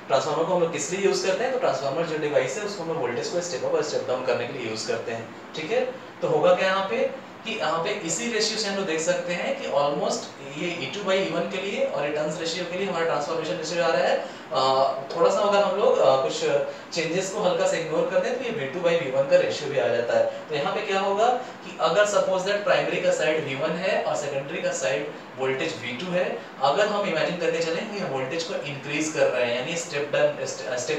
ट्रांसफार्मर को हम लोग किस लिए यूज करते हैं, तो ट्रांसफार्मर जो डिवाइस है उसको हम लोग वोल्टेज को स्टेप अप और स्टेप डाउन करने के लिए यूज करते हैं। ठीक है, तो होगा क्या यहाँ पे कि यहाँ पे इसी रेशियो से हम लोग देख सकते हैं कि ऑलमोस्ट ये E2/E1 के लिए और ये टर्न्स रेशियो के लिए हमारा ट्रांसफॉर्मेशन रेशियो आ रहा है। थोड़ा सा अगर हम लोग कुछ चेंजेस को हल्का सा इग्नोर कर दें तो ये V2/V1 का रेशियो भी आ जाता है। तो यहाँ पे क्या होगा कि अगर सपोज दैट प्राइमरी का साइड V1 है और सेकेंडरी का साइड वोल्टेज V2 है, अगर हम इमेजिन करके चलें कि वोल्टेज को इंक्रीज कर रहे हैं यानी स्टेप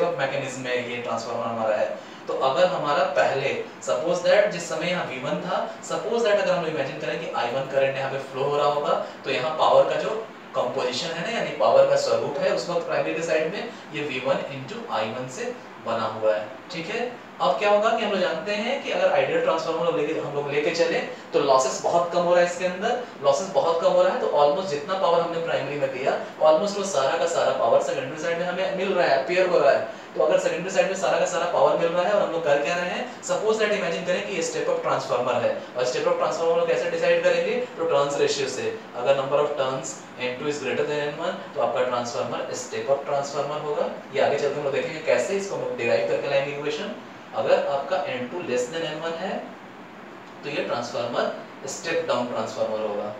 अप मैकेनिज्म में ये ट्रांसफार्मर हमारा है, तो अगर हमारा पहले सपोज दैट जिस समय यहाँ V1 था, सपोज दैट अगर हम इमेजिन करें कि I1 करंट यहाँ पे फ्लो हो रहा होगा, तो यहाँ पावर का जो कंपोजिशन है ना यानी पावर का स्वरूप है उस वक्त प्राइमरी के साइड में ये V1 into I1 से बना हुआ है। ठीक है, अब क्या होगा कि हम लोग जानते हैं कि अगर आइडियल ट्रांसफार्मर हम लोग लेके चले तो लॉसेस बहुत कम हो रहा है, इसके अंदर लॉसेस बहुत कम हो रहा है, तो ऑलमोस्ट जितना पावर हमने प्राइमरी में दिया ऑलमोस्ट वो सारा का सारा पावर सेकेंडरी साइड में हमें मिल रहा है, अपीयर हो रहा है। तो अगर सेकेंडरी साइड में सारा का सारा पावर मिल रहा है और हम लोग कर क्या रहे हैं, सपोज दैट इमेजिन करें कि ये स्टेप अप ट्रांसफार्मर है और स्टेप अप ट्रांसफार्मर को कैसे डिसाइड करेंगे, तो टर्न्स रेशियो से। अगर number of turns N2 is greater than N1 तो आपका ट्रांसफार्मर स्टेप अप ट्रांसफार्मर होगा। ये आगे चलकर हम लोग देखेंगे कैसे इसको हम डिराइव करके लाएंगे इक्वेशन। अगर आपका N2 लेस देन N1 है तो ये ट्रांसफार्मर स्टेप डाउन ट्रांसफार्मर होगा।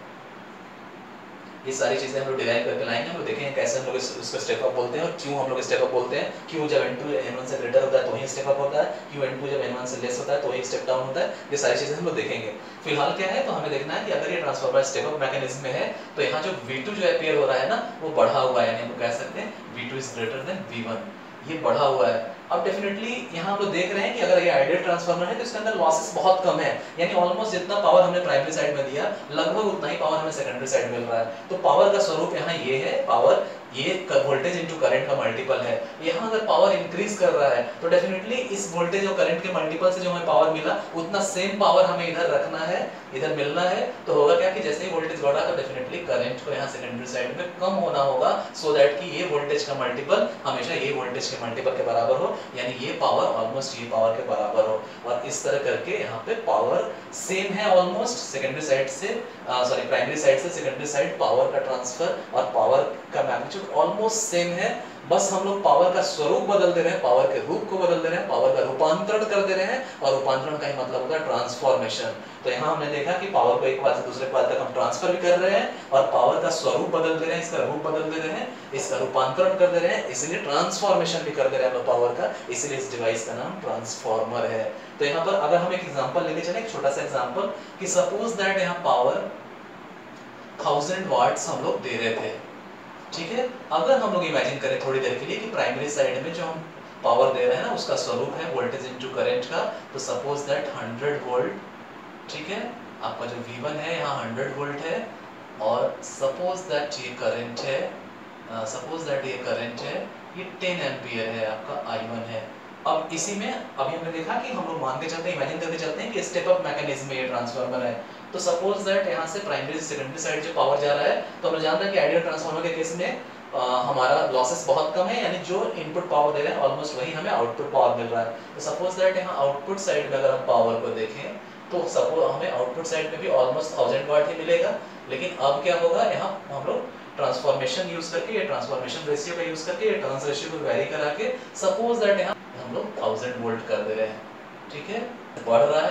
ये सारी चीजें हम लोग डिराइव करके लाएंगे, हम लोग देखेंगे कैसे हम लोग इसको स्टेप अप बोलते हैं और क्यों हम लोग स्टेप अप बोलते हैं। क्यों जब N2 N1 से ग्रेटर होता है तो ही स्टेप अप होता है, क्यों N2 जब N1 से लेस होता है तो ही स्टेप डाउन होता है। ये सारी चीजें हम लोग देखेंगे। फिलहाल क्या है, तो हमें देखना है कि अगर ये ट्रांसफार्मर स्टेप अप मैकेनिज्म में है तो यहाँ जो V2 जो अपीयर हो रहा है ना वो बढ़ा हुआ है, यानी हम कह सकते हैं V2 is greater than V1, ये बढ़ा हुआ है। अब डेफिनेटली यहाँ हम लोग देख रहे हैं कि अगर ये आइडियल ट्रांसफार्मर है तो इसके अंदर लॉसेस बहुत कम है, यानी ऑलमोस्ट जितना पावर हमने प्राइमरी साइड में दिया लगभग उतना ही पावर हमें सेकेंडरी साइड मिल रहा है। तो पावर का स्वरूप यहाँ ये है, पावर ये वोल्टेज इनटू करंट का मल्टीपल है। यहाँ अगर पावर इंक्रीज कर रहा है तो डेफिनेटली इस वोल्टेज और करंट के मल्टीपल से जो हमें पावर मिला उतना सेम पावर हमें इधर रखना है, इधर मिलना है। तो होगा क्या कि जैसे ही वोल्टेज बढ़ा तो डेफिनेटली करंट को यहाँ सेकेंडरी साइड में कम होना होगा, सो दैट कि ये वोल्टेज का मल्टीपल हमेशा ये वोल्टेज के मल्टीपल के बराबर हो, यानी ये पावर ऑलमोस्ट ये पावर के बराबर हो। और इस तरह करके यहाँ पे पावर सेम है ऑलमोस्ट सेकेंडरी साइड से प्राइमरी साइड से सेकेंडरी साइड पावर का ट्रांसफर और पावर का मैग्नीट्यूड ऑलमोस्ट सेम है। बस हम लोग पावर का स्वरूप बदल दे रहे हैं, पावर के रूप को बदल दे रहे हैं, पावर का रूपांतरण कर दे रहे हैं, और रूपांतरण का ही मतलब होता है ट्रांसफॉर्मेशन। तो यहाँ हमने देखा कि पावर को एक बार से दूसरे बार तक हम ट्रांसफर भी कर रहे हैं और पावर का स्वरूप बदल दे रहे हैं, इसका रूप बदल दे रहे हैं, इसका रूपांतरण कर दे रहे हैं, इसलिए ट्रांसफॉर्मेशन भी कर दे रहे हैं पावर का, इसलिए इस डिवाइस का नाम ट्रांसफॉर्मर है। तो यहाँ पर अगर हम एक एग्जांपल लेके चले, एक छोटा सा एग्जांपल कि सपोज दैट यहाँ पावर 1000 वाट्स हम लोग दे रहे थे, ठीक है। अगर हम लोग इमेजिन करें थोड़ी देर के लिए कि प्राइमरी साइड में जो हम पावर दे रहे हैं ना उसका स्वरूप है वोल्टेज इनटू करंट का, तो सपोज दैट 100 वोल्ट, ठीक है। आपका जो V1 है यहाँ 100 वोल्ट है और सपोज दैट ये करंट है, ये 10 एम्पियर है, आपका I1 है। अब इसी में अभी हमने देखा कि हम लोग मान के चलते हैं, इमेजिन करके चलते हैं कि स्टेप अप मैकेनिज्म में ये ट्रांसफार्मर है। तो सपोज दैट यहाँ से प्राइमरी से सेकेंडरी साइड जो पावर जा रहा है, तो हम जान रहे हैं कि आइडियल ट्रांसफार्मर के केस में हमारा लॉसेस बहुत कम है, यानी जो इनपुट पावर दे रहे हैं ऑलमोस्ट वही हमें आउटपुट पावर मिल रहा है। तो सपोज दैट यहाँ आउटपुट साइड में अगर हम पावर को देखें तो सपोज हमें आउटपुट साइड में भी ऑलमोस्ट 1000 वाट ही मिलेगा। लेकिन अब क्या होगा, यहाँ हम लोग ट्रांसफॉर्मेशन यूज करके, ये ट्रांसफॉर्मेशन रेशियो का यूज करके, ये टर्न्स रेशियो को वेरी करा के सपोज दैट यहाँ हम लोग 1000 वोल्ट कर दे रहे हैं, ठीक है। बढ़ रहा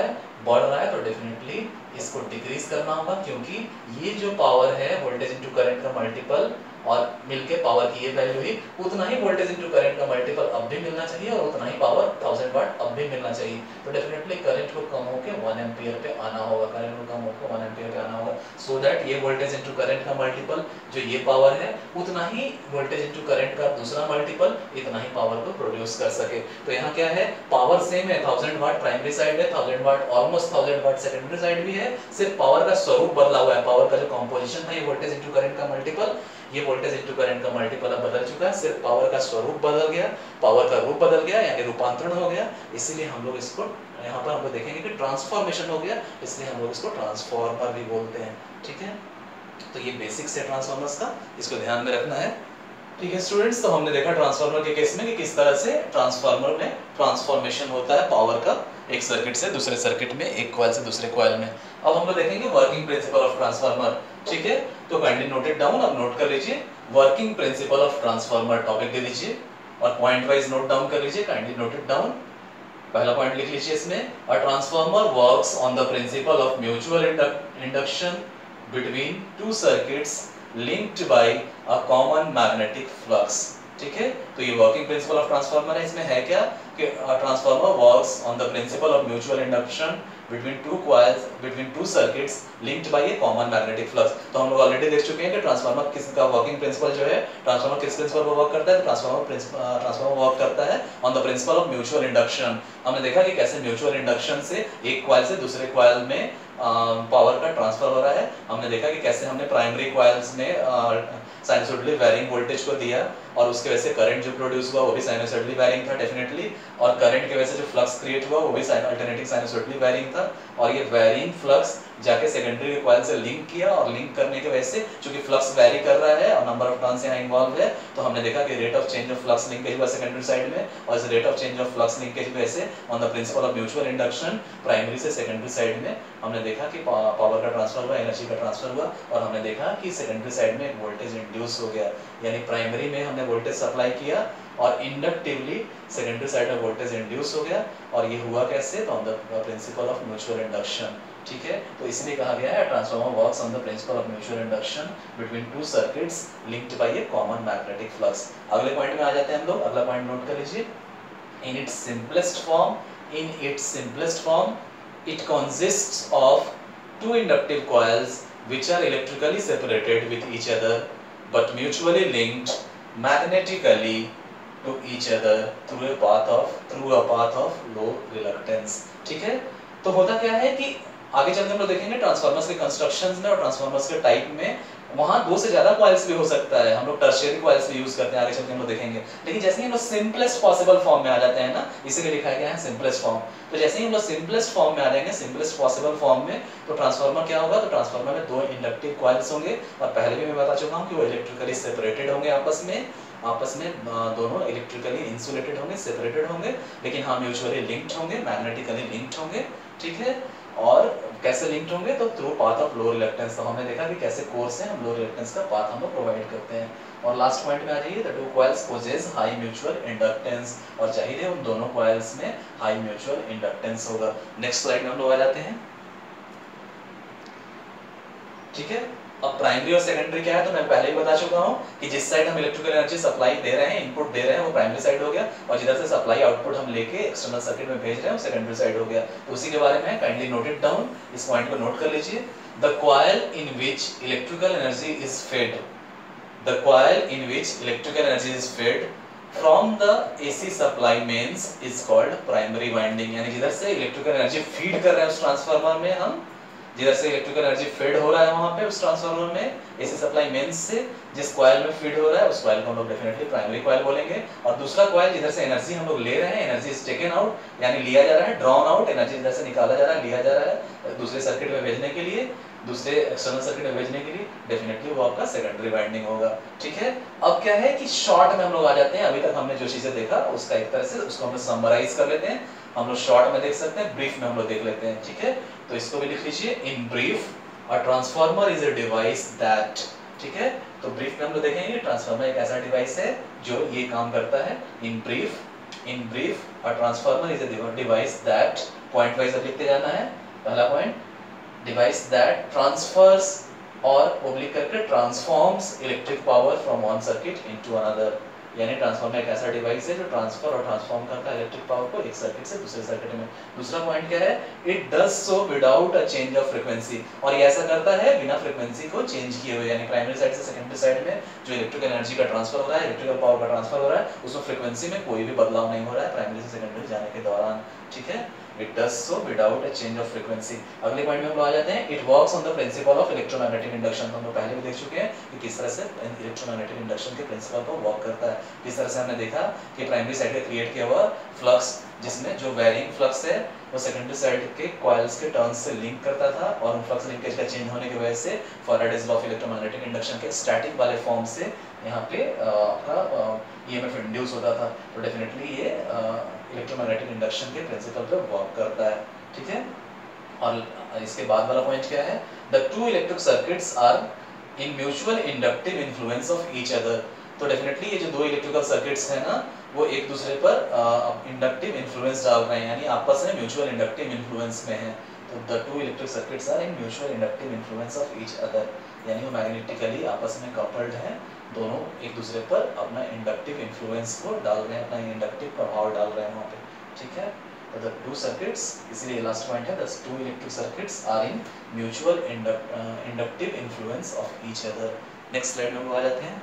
है तो डेफिनेटली इसको डिक्रीज करना होगा, क्योंकि ये जो पावर है वोल्टेज इनटू करंट का मल्टीपल और मिलके पावर की ये वैल्यू ही, उतना ही वोल्टेज इनटू करंट का मल्टीपल अब भी मिलना चाहिए और उतना ही पावर 1000 वाट अब भी मिलना चाहिए। तो डेफिनेटली करंट को कम होके 1 एम्पियर पे आना होगा, करंट को कम होकर 1 एम्पियर पे आना होगा, सो दैट ये वोल्टेज इनटू करंट का मल्टीपल जो ये पावर है उतना ही वोल्टेज इनटू करंट का दूसरा मल्टीपल इतना ही पावर को प्रोड्यूस कर सके। तो यहाँ क्या है, पावर सेम है, 1000 वाट प्राइमरी साइड है, 1000 वाट ऑलमोस्ट 1000 वाट सेकेंडरी साइड भी है, सिर्फ पावर का स्वरूप बदला हुआ है। पावर का जो कंपोजिशन था ये वोल्टेज इनटू करंट का मल्टीपल, ये वोल्टेज इनटू करंट का मल्टीपल अब बदल चुका है, सिर्फ पावर का स्वरूप बदल गया, पावर का रूप बदल गया, यानी रूपांतरण हो गया। इसीलिए हम लोग इसको यहाँ पर हम लोग देखेंगे कि ट्रांसफॉर्मेशन हो गया, इसलिए हम लोग इसको ट्रांसफॉर्मर भी बोलते हैं, ठीक है। तो ये बेसिक्स है ट्रांसफॉर्मर्स का, इसको ध्यान में रखना है, ठीक है स्टूडेंट्स। तो हमने देखा ट्रांसफार्मर के केस में कि किस तरह से ट्रांसफार्मर में ट्रांसफॉर्मेशन होता है पावर का एक सर्किट से दूसरे सर्किट में, एक कॉइल से दूसरे कॉइल में। अब हम लोग देखेंगे वर्किंग प्रिंसिपल ऑफ ट्रांसफार्मर, ठीक है। तो काइंडली नोट इट डाउन, अब नोट कर लीजिए working principle of transformer, topic दे लीजिए और पॉइंट वाइज नोट डाउन कर लीजिए, काइंडली नोट इट डाउन। पहला पॉइंट लिख लीजिए इसमें, a transformer works on the principle of mutual induction between two circuits linked by a common magnetic flux. ठीक है, तो ये वर्किंग प्रिंसिपल ऑफ ट्रांसफार्मर है। इसमें है क्या कि transformer works on the principle of mutual induction between two coils between two circuits linked by a common magnetic flux। तो हम लोग ऑलरेडी देख चुके हैं कि ट्रांसफार्मर किसका वर्किंग प्रिंसिपल जो है, ट्रांसफार्मर किस प्रिंसिपल पर वर्क करता है, ट्रांसफार्मर वर्क करता है on the principle of mutual induction. हमने देखा कि कैसे म्यूचुअल इंडक्शन से एक कॉइल से दूसरे कॉइल में पावर का ट्रांसफर हो रहा है। हमने देखा कि कैसे हमने प्राइमरी कॉइल्स में साइनसोइडली वैरिंग वोल्टेज को दिया और उसके वजह से करंट जो प्रोड्यूस हुआ वो भी साइनसोइडली वैरिंग था डेफिनेटली, और करंट की वजह से जो फ्लक्स क्रिएट हुआ वो भी अल्टरनेटिंग साइनसोइडली वैरिंग था। और ये वैरिंग फ्लक्स जाके सेकेंडरी कॉइल से लिंक किया और लिंक करने की वजह से चूंकि फ्लक्स वैरी कर रहा है और नंबर ऑफ टर्न्स यहाँ इन्वॉल्व है, तो हमने देखा कि rate of change of flux linkage हुआ सेकेंडरी साइड में, और इस rate of change of flux linkage की वजह से on the principle of mutual induction primary से सेकेंडरी साइड में हमने देखा कि पावर का ट्रांसफर हुआ, एनर्जी का ट्रांसफर हुआ, और हमने देखा कि सेकेंडरी साइड में एक वोल्टेज इंड्यूस हो गया। यानी प्राइमरी में हमने वोल्टेज सप्लाई किया और इंडक्टिवली सेकेंडरी साइड में वोल्टेज इंड्यूस हो गया, और ये हुआ कैसे, तो on the principle of mutual induction. ठीक है, तो इसलिए कहा गया है transformer works on the principle of mutual induction between two circuits linked bye A common magnetic flux. अगले पॉइंट में आ जाते हैं हम लोग। अगला पॉइंट नोट कर लीजिए, in its simplest form it consists of two inductive coils which are electrically separated with each other but mutually linked magnetically to each other through a path of low reluctance। ठीक है, तो होता क्या है कि आगे चलकर हम लोग देखेंगे ट्रांसफार्मर्स के कंस्ट्रक्शंस में और ट्रांसफार्मर्स के टाइप में वहां दो से ज्यादा कॉइल्स भी हो सकता है, हम लोग टर्शियरी कॉइल्स भी यूज करते हैं, आगे चलकर हम लोग देखेंगे। लेकिन जैसे ही हम लोग सिंपलेस्ट पॉसिबल फॉर्म में आ जाते हैं ना, इसीलिए लिखा गया है सिंपलेस्ट फॉर्म। तो जैसे ही हम लोग सिंपलेस्ट फॉर्म में आ जाएंगे, सिंपलेस्ट पॉसिबल फॉर्म में, तो ट्रांसफार्मर क्या होगा, तो ट्रांसफार्मर में दो इंडक्टिव कॉइल्स होंगे, और पहले भी मैं बता चुका हूँ कि वो इलेक्ट्रिकली सेपरेटेड होंगे आपस में दोनों इलेक्ट्रिकली इंसुलेटेड होंगे, सेपरेटेड होंगे, लेकिन हाँ म्यूचुअली लिंक्ड होंगे, मैग्नेटिकली लिंक्ड होंगे। ठीक है, और कैसे लिंक्ड होंगे, तो through path of low reluctance. तो हमने देखा कि कैसे कोर से हम लो रिलक्टेंस का पाथ हम लोग प्रोवाइड करते हैं। और लास्ट पॉइंट में आ जाइए, the two coils possess high mutual inductance, और चाहिए उन दोनों कॉइल्स में हाई म्यूचुअल इंडक्टेंस होगा। नेक्स्ट स्लाइड में हम लोग आ जाते हैं। ठीक है, अब प्राइमरी और सेकेंडरी क्या है, तो मैं पहले ही बता चुका हूं कि जिस साइड हम इलेक्ट्रिकल एनर्जी सप्लाई दे रहे हैं, इनपुट दे रहे हैं, वो प्राइमरी साइड हो गया, और जिधर से सप्लाई आउटपुट हम लेके एक्सटर्नल सर्किट में भेज रहे हैं वो सेकेंडरी साइड हो गया। तो उसी के बारे में काइंडली नोट इट डाउन, इस पॉइंट को नोट कर लीजिए। The coil in which electrical energy is fed, the coil in which electrical energy is fed from the AC supply mains is called primary winding. यानी जिधर से electrical energy feed कर रहे हैं उस ट्रांसफार्मर में, हम जिधर से इलेक्ट्रिकल एनर्जी फीड हो रहा है वहां पे उस ट्रांसफार्मर में AC सप्लाई मेंस से जिस कॉइल में फीड हो रहा है उस कॉइल को हम लोग डेफिनेटली प्राइमरी कॉइल बोलेंगे। और दूसरा कॉइल जिधर से एनर्जी हम लोग ले रहे हैं, एनर्जी इज टेकन आउट, यानी लिया जा रहा है, ड्रॉन आउट, एनर्जी जिधर से निकाला जा रहा है, लिया जा रहा है दूसरे सर्किट में भेजने के लिए, दूसरे एक्सटर्नल सर्किट में भेजने के लिए, डेफिनेटली वो आपका सेकेंडरी वाइंडिंग होगा। ठीक है, अब क्या है कि शॉर्ट में हम लोग आ जाते हैं। अभी तक हमने जो चीजें देखा उसका एक तरह से उसको हम समराइज कर लेते हैं। हम लोग शॉर्ट में देख सकते हैं, ब्रीफ में हम लोग देख लेते हैं। ठीक है, तो इसको भी लिख लीजिए, in brief a transformer is a device that. ठीक है, तो ब्रीफ में हम लोग देखेंगे ट्रांसफार्मर एक ऐसा डिवाइस है जो ये काम करता है। In brief a transformer is a device that, point wise अब लिखते जाना है। पहला पॉइंट, डिवाइस दैट ट्रांसफर्स और ओब्लिक करके transforms electric power from one circuit into another. यानी ट्रांसफार्मर एक ऐसा डिवाइस है जो ट्रांसफर और ट्रांसफॉर्म करता है इलेक्ट्रिक पावर को एक सर्किट से दूसरे सर्किट में। दूसरा पॉइंट क्या है, it does so without a change of frequency, और ये ऐसा करता है बिना फ्रीक्वेंसी को चेंज किए हुए। यानी प्राइमरी साइड से सेकेंडरी साइड में जो इलेक्ट्रिकल एनर्जी का ट्रांसफर हो रहा है, इलेक्ट्रिकल पावर का ट्रांसफर हो रहा है, उसमें फ्रीक्वेंसी में कोई भी बदलाव नहीं हो रहा है प्राइमरी से सेकेंडरी जाने के दौरान। ठीक है, it does so without a change of frequency. अगले पॉइंट में हम लोग आ जाते हैं, it works on the principle of electromagnetic induction. हम लोग पहले भी देख चुके हैं कि किस तरह से इलेक्ट्रोमैग्नेटिक इंडक्शन के प्रिंसिपल पर वर्क करता है। किस तरह से हमने देखा कि प्राइमरी साइड पे क्रिएट किया हुआ फ्लक्स, जिसमें जो वैरिंग फ्लक्स है वो सेकेंडरी साइड के कॉइल्स के टर्न्स से लिंक करता था, और उन फ्लक्स लिंकेज का चेंज होने की वजह से Faraday's law of electromagnetic induction के स्टैटिक वाले फॉर्म से यहाँ पे आपका EMF इंड्यूस होता था। तो डेफिनेटली ये इलेक्ट्रोमैग्नेटिक इंडक्शन के प्रिंसिपल पे वर्क करता है। ठीक है, और इसके बाद वाला पॉइंट क्या है, the two electric circuits are in mutual inductive influence of each other. तो डेफिनेटली ये जो दो इलेक्ट्रिकल सर्किट्स हैं ना, वो एक दूसरे पर इंडक्टिव इन्फ्लुएंस डाल रहे हैं, यानी आपस में म्यूचुअल इंडक्टिव इन्फ्लुएंस में है। तो the two electric circuits are in mutual inductive influence of each other, यानी वो मैग्नेटिकली आपस में कपल्ड हैं, दोनों एक दूसरे पर अपना इंडक्टिव इन्फ्लुएंस को डाल रहे हैं, अपना इंडक्टिव प्रभाव डाल रहे हैं वहाँ पे, ठीक है। तो द टू सर्किट्स, इसीलिए लास्ट पॉइंट है, the two electric circuits are in mutual inductive influence of each other. Next slide में हम आ जाते हैं,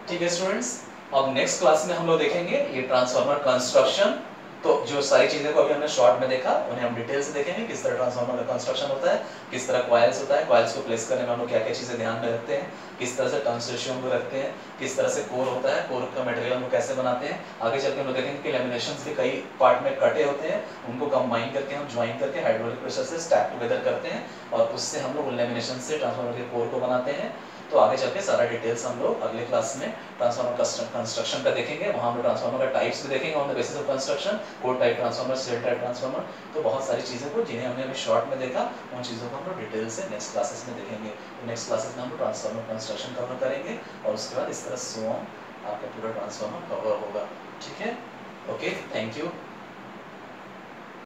ठीक है स्टूडेंट्स। अब नेक्स्ट क्लास में हम लोग देखेंगे ये ट्रांसफार्मर कंस्ट्रक्शन। तो जो सारी चीजें को अभी हमने शॉर्ट में देखा, उन्हें हम डिटेल से देखेंगे, किस तरह ट्रांसफार्मर का कंस्ट्रक्शन होता है, किस तरह कॉइल्स होता है, कॉइल्स को प्लेस करने में हम लोग क्या क्या चीजें ध्यान में रखते हैं, किस तरह से टर्न्स रेशियो को रखते हैं, किस तरह से कोर होता है, कोर का मटेरियल हम लोग कैसे बनाते हैं। आगे चल के हम लोग देखेंगे कि लैमिनेशंस के कई पार्ट में कटे होते हैं, उनको कंबाइन करके हम ज्वाइन करके हाइड्रोलिक प्रेशर से स्टैक टुगेदर करते हैं, और उससे हम लोग लैमिनेशन से ट्रांसफार्मर के कोर को बनाते हैं। तो आगे चल के सारा डिटेल्स हम लोग अगले क्लास में ट्रांसफार्मर कंस्ट्रक्शन का देखेंगे, वहाँ हम लोग ट्रांसफार्मर का टाइप्स भी देखेंगे on the basis of construction, core type transformer, shell type transformer. तो बहुत सारी चीज़ें को जिन्हें हमने अभी शॉर्ट में देखा, उन चीज़ों को हम लोग डिटेल से नेक्स्ट क्लासेस में देखेंगे। तो नेक्स्ट क्लासेस में हम लोग ट्रांसफार्मर कंस्ट्रक्शन कवर करेंगे, और उसके बाद इस तरह सो ऑन आपका पूरा ट्रांसफार्मर कवर होगा, ठीक है। Okay, thank you.